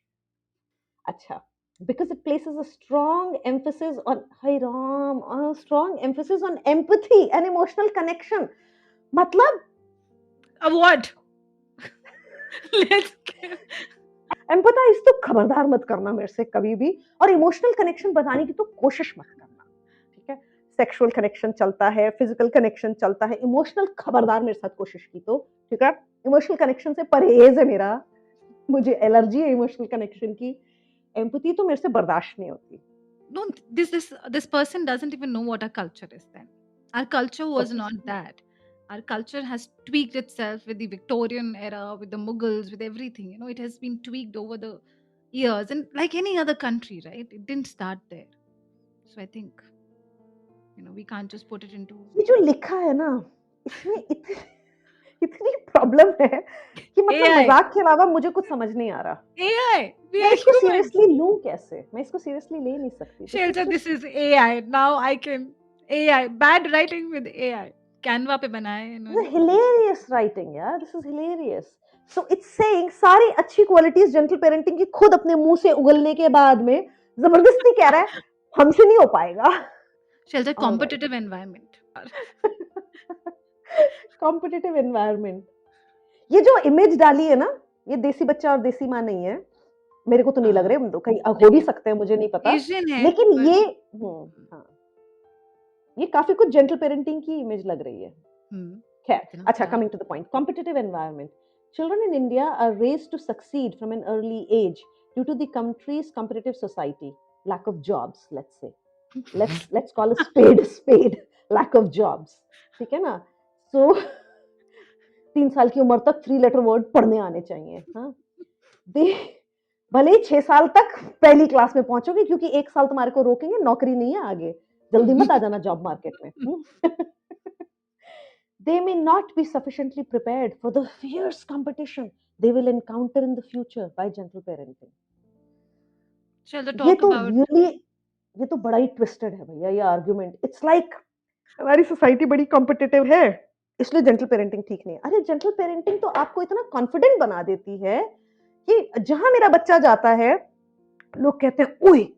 Acha. Because it places a strong emphasis on Hai Ram, a strong emphasis on empathy and emotional connection. मतलब What? Let's get... empathise तो खबरदार मत करना मेरे से कभी भी, और इमोशनल कनेक्शन बनाने की तो कोशिश मत करना, ठीक है? सेक्सुअल कनेक्शन चलता है, फिजिकल कनेक्शन चलता है, इमोशनल खबरदार मेरे साथ कोशिश की तो, ठीक है? इमोशनल कनेक्शन से परहेज है मेरा, मुझे एलर्जी है इमोशनल कनेक्शन की. एम्पैथी तो मेरे से बर्दाश्त नहीं होती. No, this person doesn't even know what our culture is then. Our culture was not that. Our culture has tweaked itself with the Victorian era, with the Mughals, with everything. It has been tweaked over the years, and like any other country, right? It didn't start there. So I think, we can't just put it into... ये जो लिखा है ना, इसमें इतनी problem है कि मतलब AI. मजाक के अलावा मुझे कुछ समझ नहीं आ रहा. AI. We मैं are इसको humans. सीरियसली लूं कैसे? मैं इसको सीरियसली ले नहीं सकती. Shelja, this is AI. Now I can... AI. Bad writing with AI. Canva पे बनाया है This is इन्होंने. hilarious writing, यार. This is hilarious. So it's saying सारी अच्छी क्वालिटीज जेंटल पेरेंटिंग की खुद अपने मुंह से उगलने के बाद में जबरदस्ती कह रहा है हमसे नहीं हो पाएगा. Shelja, competitive environment. Competitive environment. ये जो इमेज डाली है ना, ये देसी बच्चा और देसी माँ नहीं है. मेरे को तो नहीं लग हाँ, रहे, कहीं हो भी नहीं, सकते हैं, मुझे नहीं पता, एशियन है लेकिन बट ये हाँ, ये काफी कुछ जेंटल पेरेंटिंग की इमेज लग रही है। हुँ, Khair. इतना Acha, क्या? coming to the point. Competitive environment. Children in India are raised to succeed from an early age due to the country's competitive society. Lack of jobs, let's say. Let's call a spade a spade. Lack of jobs. ठीक है ना? So 3 साल की उम्र तक 3 letter word पढ़ने आने चाहिए. हाँ? दे भले ही 6 साल तक पहली क्लास में पहुंचोगे, क्योंकि 1 साल तुम्हारे को रोकेंगे, नौकरी नहीं है आगे. जल्दी मत आ जाना जॉब मार्केट में. They may not be sufficiently prepared for the fierce competition they will encounter in the future by gentle parenting. चलो ये टॉक तो अबाउट रियली ये तो बड़ा ही ट्विस्टेड है भैया, ये आर्ग्यूमेंट. इट्स लाइक हमारी सोसाइटी बड़ी कॉम्पिटिटिव है, इसलिए जेंटल पेरेंटिंग ठीक नहीं है. अरे जेंटल पेरेंटिंग तो आपको इतना कॉन्फिडेंट बना देती है कि जहां मेरा बच्चा जाता है, लोग कहते हैं ओए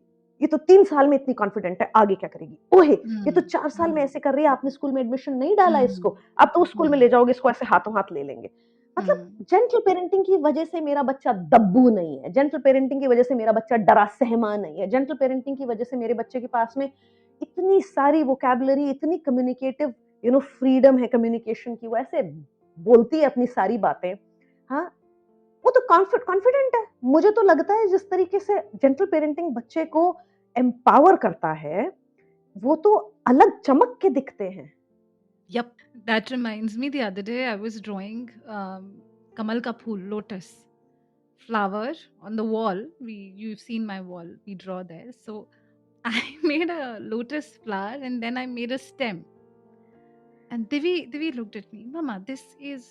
ये तो 3 साल में इतनी कॉन्फिडेंट है, आगे क्या करेगी. ओहे ये तो हुँ, 4 साल में हुँ, ऐसे कर रही है, आपने स्कूल में एडमिशन नहीं डाला इसको, हुँ, अब तो उस स्कूल में ले हुँ, जाओगे, इसको ऐसे हाथों हाथ ले लेंगे. मतलब हुँ, जेंटल पेरेंटिंग की वजह से मेरा बच्चा दब्बू नहीं है, जेंटल पेरेंटिंग की वजह से मेरा बच्चा डरा सहमा नहीं है, जेंटल पेरेंटिंग की वजह से मेरे बच्चे के पास में इतनी सारी वोकैबुलरी, इतनी कम्युनिकेटिव फ्रीडम है कम्युनिकेशन की, वो ऐसे बोलती है अपनी सारी बातें. हाँ, वो तो कॉन्फिडेंट है. मुझे तो लगता है जिस तरीके से जेंटल पेरेंटिंग बच्चे को एम्पावर करता है, वो तो अलग चमक के दिखते हैं. Yep, that reminds me the other day I was drawing kamal ka phool, lotus flower on the wall. You've seen my wall. We draw there. So I made a lotus flower and then I made a stem. And Divi looked at me, Mama, this is,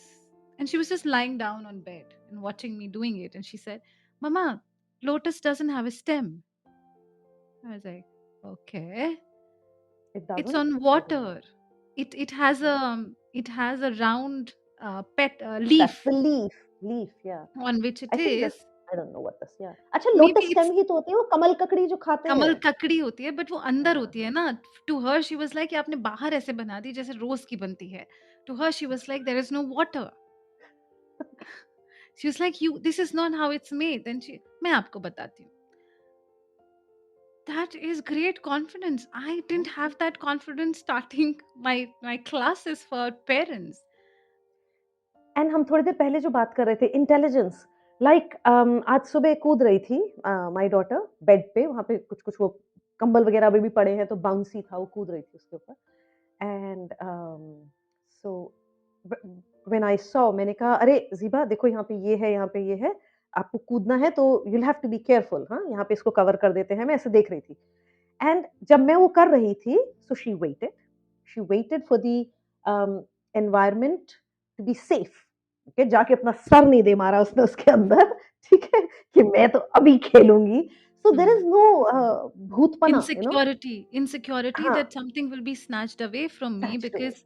and she was just lying down on bed and watching me doing it. And she said, Mama, lotus doesn't have a stem. I was like, okay. It It's doesn't. on I don't know. water. It has a round pet That's leaf the leaf, yeah. on which it I think is. that's, I don't know what this, yeah. अच्छा, Maybe lotus it's stem ही तो होती है वो कमल ककड़ी जो खाते कमल हैं. ककड़ी होती है बट वो अंदर हाँ, होती है ना. To her she was like आपने बाहर ऐसे बना दी जैसे रोज की बनती है. To her she was like there is no water. She was like you this is not how it's made. And she मैं आपको बताती हूँ. That is great confidence. I didn't have that confidence starting my classes for parents. And हम थोड़ी देर पहले जो बात कर रहे थे, इंटेलिजेंस, लाइक आज सुबह कूद रही थी माय डॉटर बेड पे, वहां पे कुछ कुछ वो कंबल वगैरह अभी भी पड़े हैं, तो बाउंसी था, वो कूद रही थी उसके ऊपर. And so when I saw, मैंने कहा अरे ज़ीबा देखो, यहाँ पे ये है, यहाँ पे ये है, आपको कूदना है तो you will have to be careful. हाँ, यहाँ पे इसको कवर कर देते हैं. मैं ऐसे देख रही थी, एंड जब मैं वो कर रही थी, so she waited for the environment to be safe. Okay, जाके अपना सर नहीं दे मारा उसने उसके अंदर. ठीक है, कि मैं तो अभी खेलूंगी. सो देर Hmm. इज नो भूतपना, Insecurity हाँ, that something will be snatched away from me naturally. because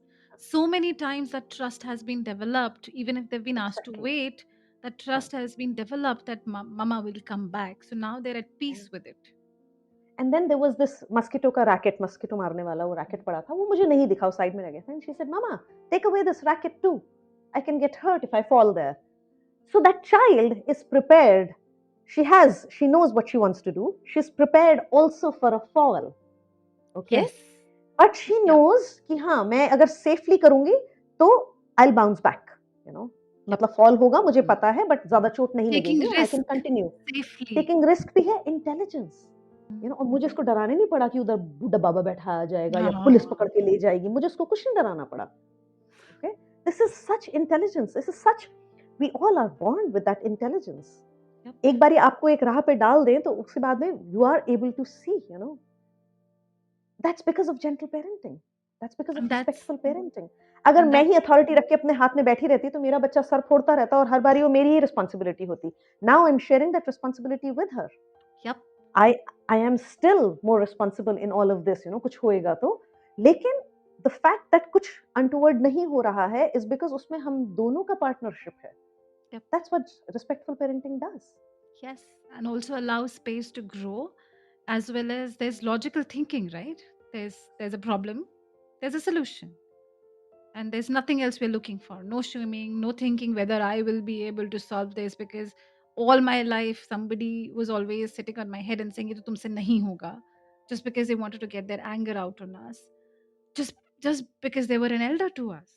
so many times that trust has been developed, even if they've been asked to exactly. wait, that हाँ. trust has been developed that mama will come back. So now they're at peace with it. And then there was this mosquito का racket, mosquito मारने वाला वो racket पड़ा था, वो मुझे नहीं दिखा, वो साइड में रह गया था. And she said mama take away this racket to, I can get hurt if I fall there. So that child is prepared. She knows what she wants to do. She's prepared also for a fall. Okay. Yes. But she Yep. knows कि हाँ, मैं अगर safely करूंगी तो I'll bounce back. You know, Yep. मतलब fall होगा, मुझे Mm. पता है, but ज्यादा चोट नहीं Taking लगेगी, and I can risk continue. safely. Taking risk भी है intelligence. और मुझे इसको डराने नहीं पड़ा कि उधर बूढ़ा बाबा बैठा आ जाएगा या पुलिस हाँ. पकड़ के ले जाएगी, मुझे उसको कुछ नहीं डराना पड़ा. Okay, this is such intelligence. This is such, we all are born with that intelligence. Yep. एक बारी आपको एक राह पे डाल दें तो उसके बाद में you are able to see, that's because of gentle parenting. That's because of And that's respectful parenting. अगर and मैं ही that's अथॉरिटी रख के अपने हाथ में बैठी रहती तो मेरा बच्चा सर फोड़ता रहता और हर बारी वो मेरी ही रिस्पॉन्सिबिलिटी होती. Now I'm sharing that responsibility with her. yep. I I am still more responsible in all of this, कुछ होएगा तो. लेकिन the fact that कुछ untoward नहीं हो रहा है is because उसमें हम दोनों का partnership है. Yep. That's what respectful parenting does. Yes, and also allow space to grow, as well as there's logical thinking, right? There's a problem, there's a solution, and there's nothing else we're looking for. No swimming, no thinking whether I will be able to solve this because All my life somebody was always sitting on my head and saying ये तो तुमसे नहीं होगा, just because they wanted to get their anger out on us, just just because they were an elder to us.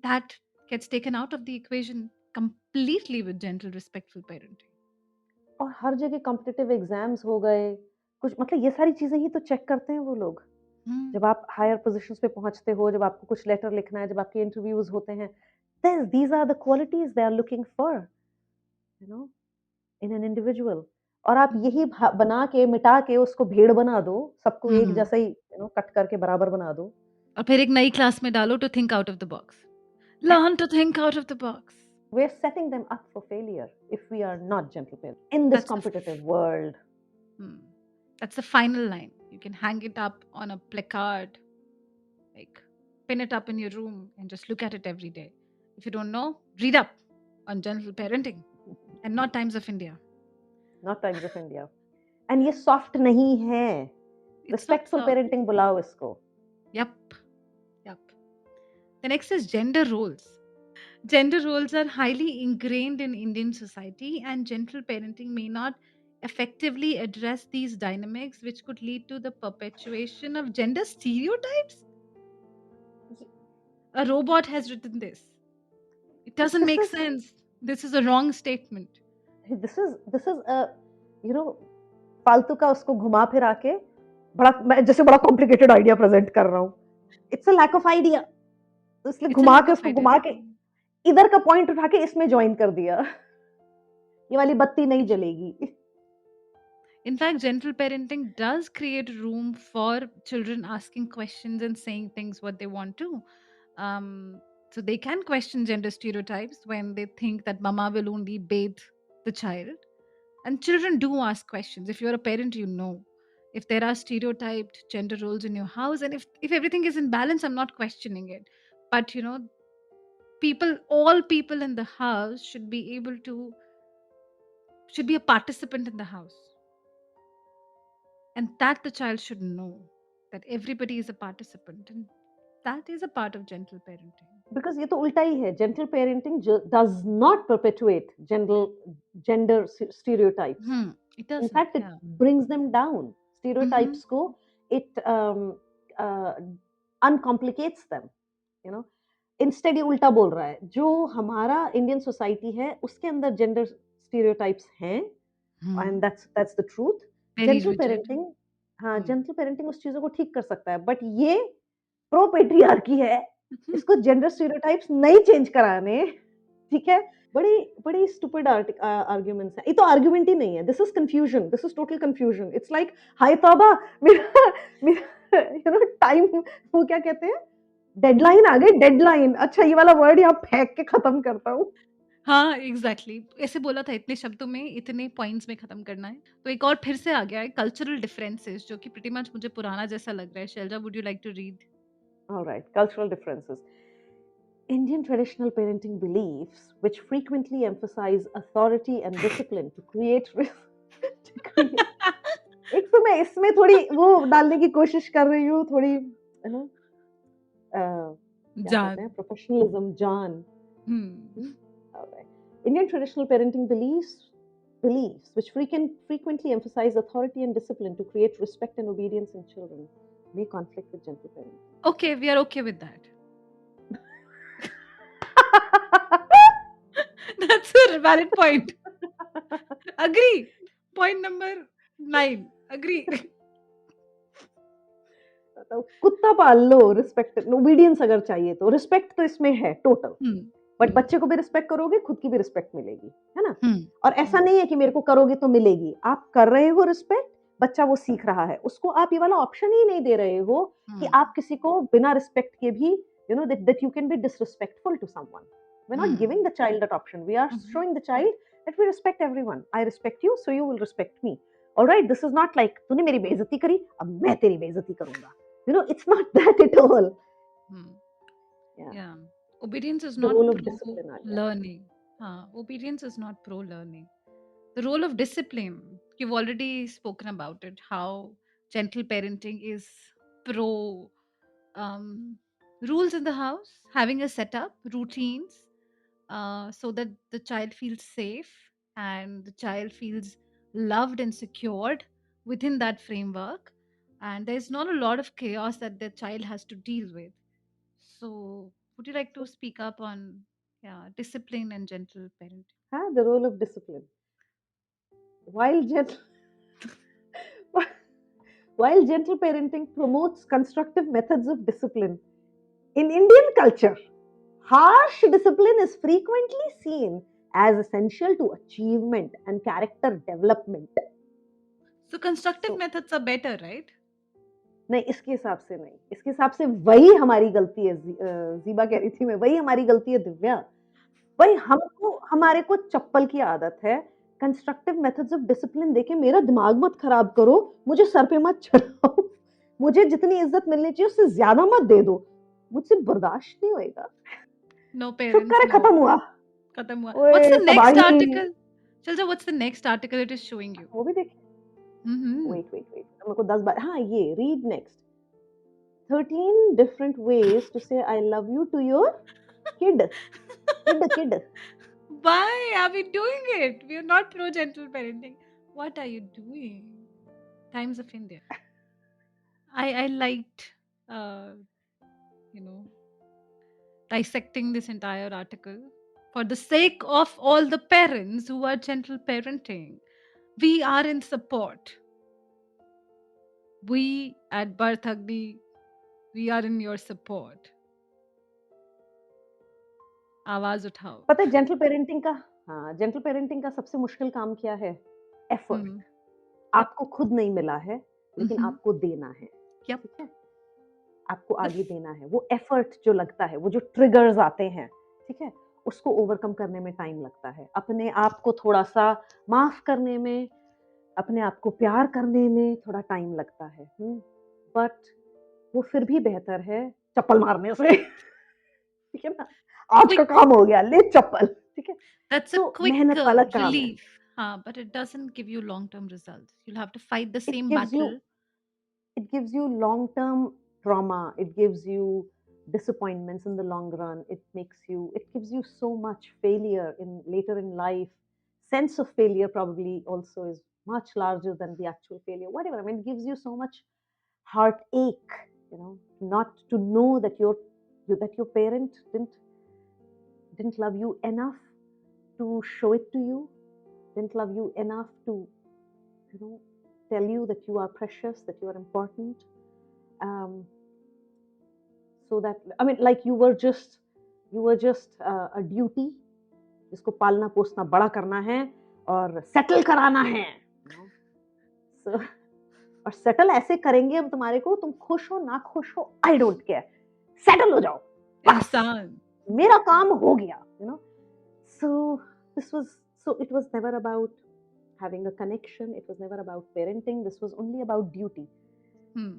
That gets taken out of the equation completely with gentle respectful parenting. और हर जगह competitive exams हो गए, कुछ मतलब ये सारी चीजें ही तो चेक करते हैं वो लोग। Hmm. जब आप हायर पोजीशंस पे पहुंचते हो, जब आपको कुछ लेटर लिखना है, जब आपके इंटरव्यूज होते हैं, these are the qualities they are looking for, you know, in an individual। और आप यही बना के मिटा के उसको भेड़ बना दो, सबको एक Hmm. जैसा ही कट करके बराबर बना दो। और फिर एक नई क्लास में डालो to think out of the box. Learn to think out of the box. We're setting them up for failure if we are not gentle parents in this That's the competitive world. Hmm. That's the final line. You can hang it up on a placard, like pin it up in your room and just look at it every day. If you don't know, read up on gentle parenting and not Times of India. Not Times of India। And ये soft नहीं है, It's not respectful so. parenting बुलाओ इसको। Yep. Yep. The next is gender roles. Gender roles are highly ingrained in Indian society, and gentle parenting may not effectively address these dynamics, which could lead to the perpetuation of gender stereotypes. A robot has written this. It doesn't This make is sense. This is a wrong statement. this is a you know फालतू का उसको घुमा फिरा के मैं जैसे बड़ा complicated idea present कर रहा हूँ। It's a lack of idea, तो इसलिए It's a lack of उसको idea. घुमा के इधर का पॉइंट उठा के इसमें ज्वाइन कर दिया। ये वाली बत्ती नहीं जलेगी। In fact, gentle parenting does create room for children asking questions and saying things what they want to. So they can question gender stereotypes when they think that mama will only bathe the child. And children do ask questions. If you're a parent, you know. If there are stereotyped gender roles in your house, and if everything is in balance, I'm not questioning it. But all people in the house should be a participant in the house, and that the child should know that everybody is a participant, and that is a part of gentle parenting. Because ये तो उल्टा ही है। Gentle parenting does not perpetuate gender stereotypes. It In doesn't. fact, it Yeah. brings them down। Mm-hmm. Stereotypes को it uh, uncomplicates them, you know। Instead ये उल्टा बोल रहा है। जो हमारा इंडियन सोसाइटी है उसके अंदर जेंडर स्टीरियोटाइप्स हैं, and that's the truth. Very gentle rigid. Parenting, हाँ, Hmm. जेंटल पेरेंटिंग उस चीजों को ठीक कर सकता है, बट ये प्रो पेट्रियार्की है। इसको जेंडर स्टीरियोटाइप्स नहीं चेंज कराने, ठीक है। बड़ी बड़ी स्टूपिड आर्ग्यूमेंट्स हैं। ये तो आर्ग्यूमेंट ही नहीं है, this is confusion, this is total confusion. It's like हाय तौबा, मेरा मेरा टाइम, वो क्या कहते हैं, डेडलाइन आ गई, डेडलाइन। अच्छा, ये वाला वर्ड यहाँ फेंक के खत्म करता हूँ। हाँ, एग्जैक्टली ऐसे बोला था, इतने शब्दों में इतने पॉइंट्स में खत्म करना है। तो एक और फिर से आ गया है कल्चरल डिफरेंसेस, जो कि प्रीटी मच मुझे पुराना जैसा लग रहा है। Shailaja, would you like to read? All right, cultural differences। Indian traditional parenting beliefs, which frequently emphasize authority and discipline to create to create एक तो मैं इसमें थोड़ी वो डालने की कोशिश कर रही हूँ, थोड़ी क्या कहते हैं, जान। प्रोफेशनलिज्म, जान। हम्म। Alright. Indian traditional parenting beliefs which frequently emphasize authority and discipline to create respect and obedience in children may conflict with gentle parenting। Okay, we are okay with that. That's a valid point. Agree. Point number 9. Agree. कुत्ता पाल लो, respect obedience अगर चाहिए तो respect तो इसमें है total, but बच्चे को भी रिस्पेक्ट करोगे, खुद की भी रिस्पेक्ट मिलेगी, है ना। और ऐसा नहीं है कि मेरे को करोगे तो मिलेगी, आप कर रहे हो रिस्पेक्ट, बच्चा वो सीख रहा है, उसको आप ये वाला ऑप्शन ही नहीं दे रहे हो कि आप किसी को बिना रिस्पेक्ट के भी that you can be disrespectful to someone। we're not giving the child that option, we are showing the child that we respect everyone। I respect you, so you will respect me। all right, this is not like तूने मेरी बेइज्जती करी, अब मैं तेरी बेइज्जती करूंगा। it's not that at all। Yeah. Obedience is The not role of pro discipline आ गया। learning. Obedience is not pro learning. The role of discipline, you've already spoken about it, how gentle parenting is pro rules in the house, having a setup, routines, so that the child feels safe and the child feels loved and secured within that framework, and there's not a lot of chaos that the child has to deal with. So would you like to speak up on, yeah, discipline and gentle parenting? The role of discipline. While gentle, while gentle parenting promotes constructive methods of discipline, in Indian culture, harsh discipline is frequently seen as essential to achievement and character development. So constructive So, methods are better, right? नहीं इसके हिसाब से नहीं, इसके हिसाब से वही हमारी गलती है। जीबा कह रही थी मैं, वही हमारी गलती है दिव्या। भाई हमको, हमारे को चप्पल की आदत है। कंस्ट्रक्टिव मेथड्स ऑफ डिसिप्लिन देके मेरा दिमाग मत खराब करो, मुझे सर पे मत चढ़ाओ, मुझे जितनी इज्जत मिलनी चाहिए उससे ज्यादा मत दे दो, मुझसे बर्दाश्त नहीं होएगा। No शुक्र parents है खत्म know. हुआ। Khatam hua. What's ओए the next तबाही। article? Chalja, what's the next article it is showing you? वो भी देखिए। Mm-hmm. वेट वेट वेट, मेरे को 10 बार, हाँ ये read next. 13 different ways to say I love you to your kid. Kid. Why are we doing it? We are not pro gentle parenting. What are you doing? Times of India. I liked, uh, you know, dissecting this entire article for the sake of all the parents who are gentle parenting. We are in support. We at Birth Agni, we are in your support. आवाज उठाओ. पता है gentle parenting का, हाँ gentle parenting का सबसे मुश्किल काम क्या है? एफर्ट। Hmm. Yep. आपको खुद नहीं मिला है, लेकिन Mm-hmm. आपको देना है। Yep. ठीक है, आपको The आगे f- देना है। वो एफर्ट जो लगता है, वो जो ट्रिगर्स आते हैं, ठीक है, उसको ओवरकम करने में टाइम लगता है। अपने आप को थोड़ा सा माफ करने में, अपने आप को प्यार करने में थोड़ा टाइम लगता है। बट वो फिर भी बेहतर है चप्पल मारने से। ठीक है ना, आज का quick, काम हो गया, ले चप्पल। ठीक है, that's a तो quick मेहनत वाला काम है। relief, but it doesn't give you long term results. You'll have to fight the it same gives you battle. it gives you long term trauma, it gives you disappointments in the long run, it gives you so much failure in later in life. Sense of failure probably also is much larger than the actual failure, whatever. I mean, it gives you so much heartache, not to know that your parent didn't love you enough to show it to you, didn't love you enough to, you know, tell you that you are precious, that you are important. Um, so that, I mean, like you were just a duty, जिसको पालना पोसना बड़ा करना है और settle कराना है, so, और सेटल ऐसे करेंगे हम तुम्हारे को, तुम खुश हो ना खुश हो, आई डोंट केयर, सेटल हो जाओ बस, Ehsan. मेरा काम हो गया, so this was so it was never about having a connection, it was never about parenting, this was only about duty. Hmm.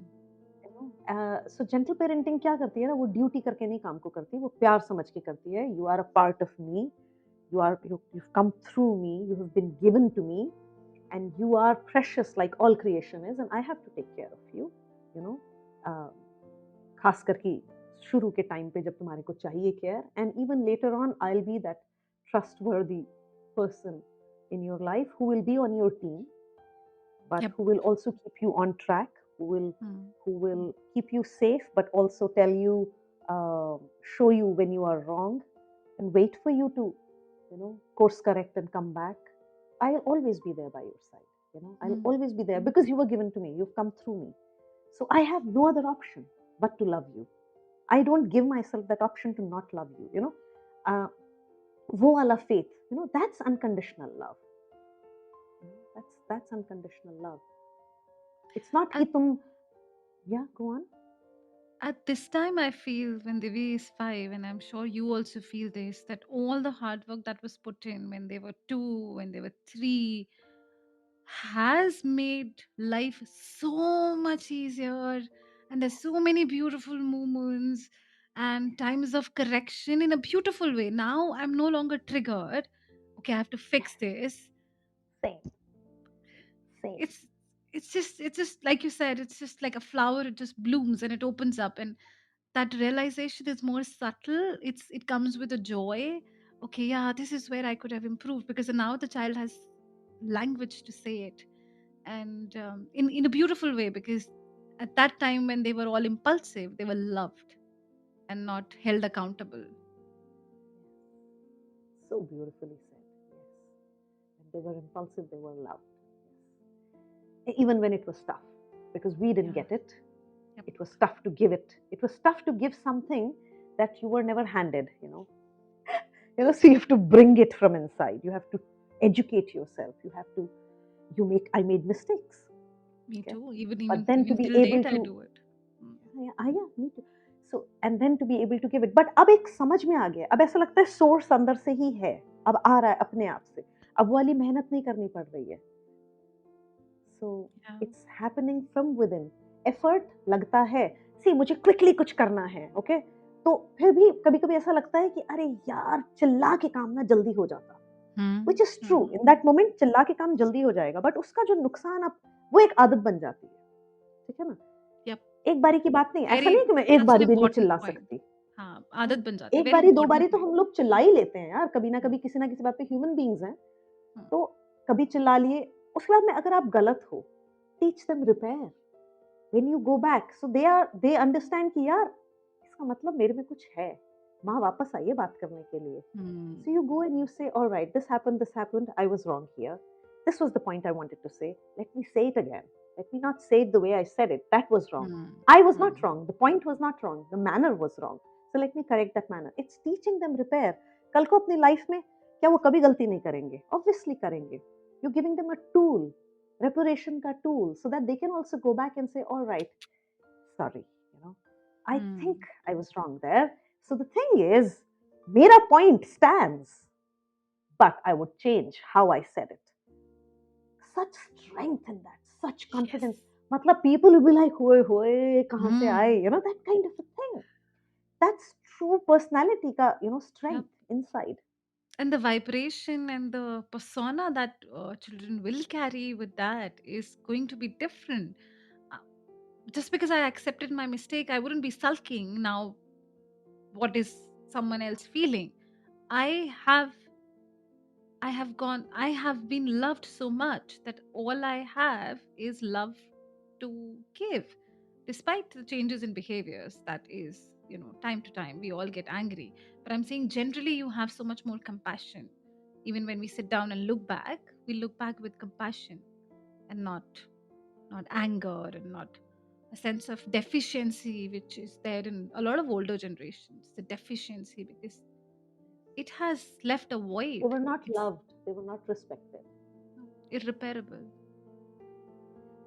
So gentle parenting क्या करती है ना, वो ड्यूटी करके नहीं काम को करती, वो प्यार समझ के करती है। You are a part of me, you've come through me, you have been given to me, and you are precious like all creation is, and I have to take care of you, you know uh, खास करके शुरू के time पे जब तुम्हारे को चाहिए care, and even later on I will be that trustworthy person in your life who will be on your team, but Yep. who will also keep you on track, who will Hmm. who will keep you safe, but also tell you, show you when you are wrong, and wait for you to, course correct and come back. I'll always be there by your side. I'll Hmm. always be there because you were given to me. You've come through me, so I have no other option but to love you. I don't give myself that option to not love you. Uh, wo wala faith. That's unconditional love. That's unconditional love. It's not At, कि तुम, yeah, go on. at this time, I feel when Divi is 5, and I'm sure you also feel this, that all the hard work that was put in when they were 2, when they were 3, has made life so much easier. And there's so many beautiful moments and times of correction in a beautiful way. Now I'm no longer triggered. Okay, I have to fix this. Same, same. it's it's just like you said, it's just like a flower, it just blooms and it opens up, and that realization is more subtle. It comes with a joy, okay, yeah, this is where I could have improved, because now the child has language to say it, and in a beautiful way, because at that time when they were all impulsive, they were loved and not held accountable. So beautifully said. Yes. When they were impulsive, they were loved. Yes. Even when it was tough, because we didn't Yeah. get it. Yep. It was tough to give it. It was tough to give something that you were never handed, so you have to bring it from inside. You have to educate yourself. I made mistakes. Me Okay. too. Even But even then to even be till able date, I to, do it. Mm. yeah, me too. So, and then to be able to give it. But अब एक समझ में आ गया. अब ऐसा लगता है source अंदर से ही है. अब आ रहा है अपने आप से. अब वो वाली मेहनत नहीं करनी पड़ रही है. So Yeah. it's happening from within. Effort लगता है. See, मुझे quickly कुछ करना है. Okay. तो फिर भी कभी-कभी ऐसा लगता है कि अरे यार चिल्ला के काम ना जल्दी हो जाता. Which is true. In that moment चिल्ला के काम जल्दी हो जाएगा. बट उसका जो नुकसान अब वो एक आदत बन जाती है. ठीक है ना? Yep. एक बारी की बात नहीं. ऐसा Very. नहीं है कि मैं एक That's an बारी भी नहीं important चिल्ला point. सकती. हाँ, हाँ, आदत बन जाती है. एक Very बारी दो बारी important तो point. हम लोग चिल्ला ही लेते हैं यार. कभी ना कभी किसी ना किसी बात पे ह्यूमन बीइंग्स हैं. तो कभी चिल्ला लिए. उसके बाद में अगर आप गलत हो, teach them repair. When you go back, so they understand कि यार इसका मतलब मेरे में कुछ है. माँ वापस आई है बात करने के लिए. So you go and you say, all right, this happened, I was wrong here. This was the point I wanted to say. Let me say it again. Let me not say it the way I said it. That was wrong. I was not wrong. The point was not wrong. The manner was wrong. So let me correct that manner. It's teaching them repair. कल को अपनी life में क्या वो कभी गलती नहीं करेंगे? Obviously करेंगे. You're giving them a tool, reparation का tool, so that they can also go back and say, all right, sorry, I think I was wrong there. So the thing is, मेरा point stands, but I would change how I said it. Such strength in that, such confidence. मतलब people will be like, होए होए कहाँ से आए, that kind of a thing. That's true personality का, strength inside. And the vibration and the persona that children will carry with that is going to be different. Uh, just because I accepted my mistake, I wouldn't be sulking now. What is someone else feeling? I have I have been loved so much that all I have is love to give. Despite the changes in behaviors, that is, time to time, we all get angry. But I'm saying generally, you have so much more compassion. Even when we sit down and look back, we look back with compassion and not anger, and not a sense of deficiency, which is there in a lot of older generations. The deficiency, because it has left a They void. were not It's loved. They were not respected. irreparable.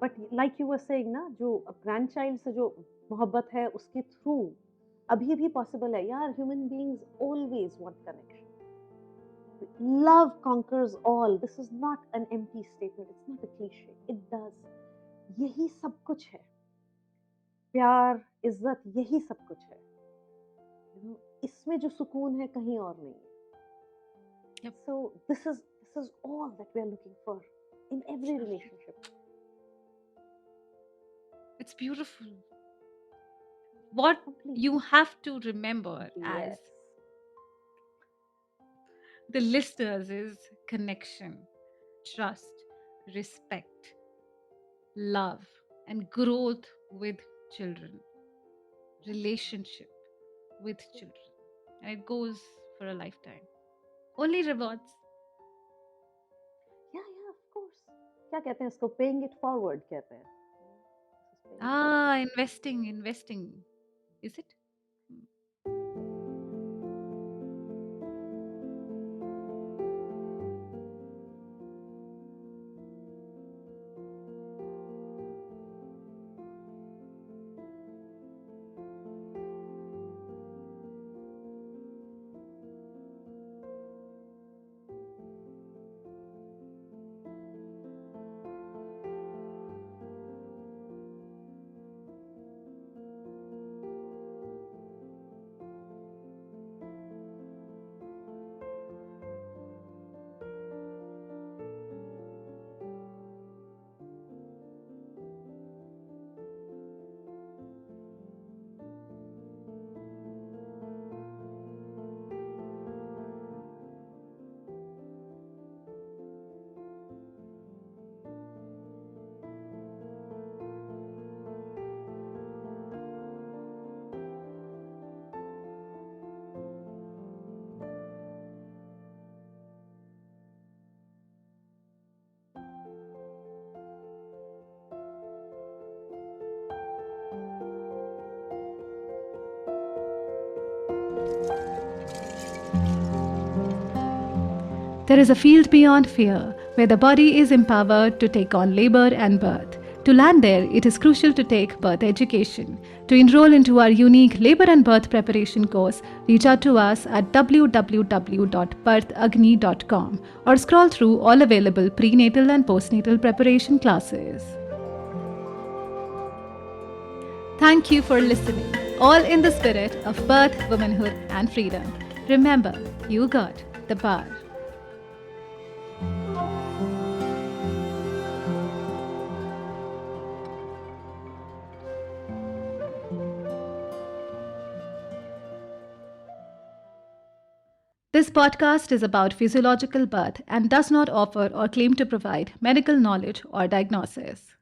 But like you were saying ना, जो grandchild से जो मोहब्बत है उसके through अभी भी possible है यार. Human beings always want connection. Love conquers all. This is not an empty statement. It's not a cliche. It does. यही सब कुछ है. प्यार, इज्जत, यही सब कुछ है. इसमें जो सुकून है कहीं और नहीं है. Yep. So this is all that we are looking for in every relationship. It's beautiful. What you have to remember as Yes. the listeners is connection, trust, respect, love, and growth with children, relationship with children. And it goes for a lifetime. Only rewards. Yeah, of course. क्या कहते हैं इसको? Paying it forward कहते हैं. Investing. Is it? There is a field beyond fear, where the body is empowered to take on labor and birth. To land there, it is crucial to take birth education. To enroll into our unique labor and birth preparation course, reach out to us at www.birthagni.com or scroll through all available prenatal and postnatal preparation classes. Thank you for listening, all in the spirit of birth, womanhood, and freedom. Remember, you got the power. This podcast is about physiological birth and does not offer or claim to provide medical knowledge or diagnosis.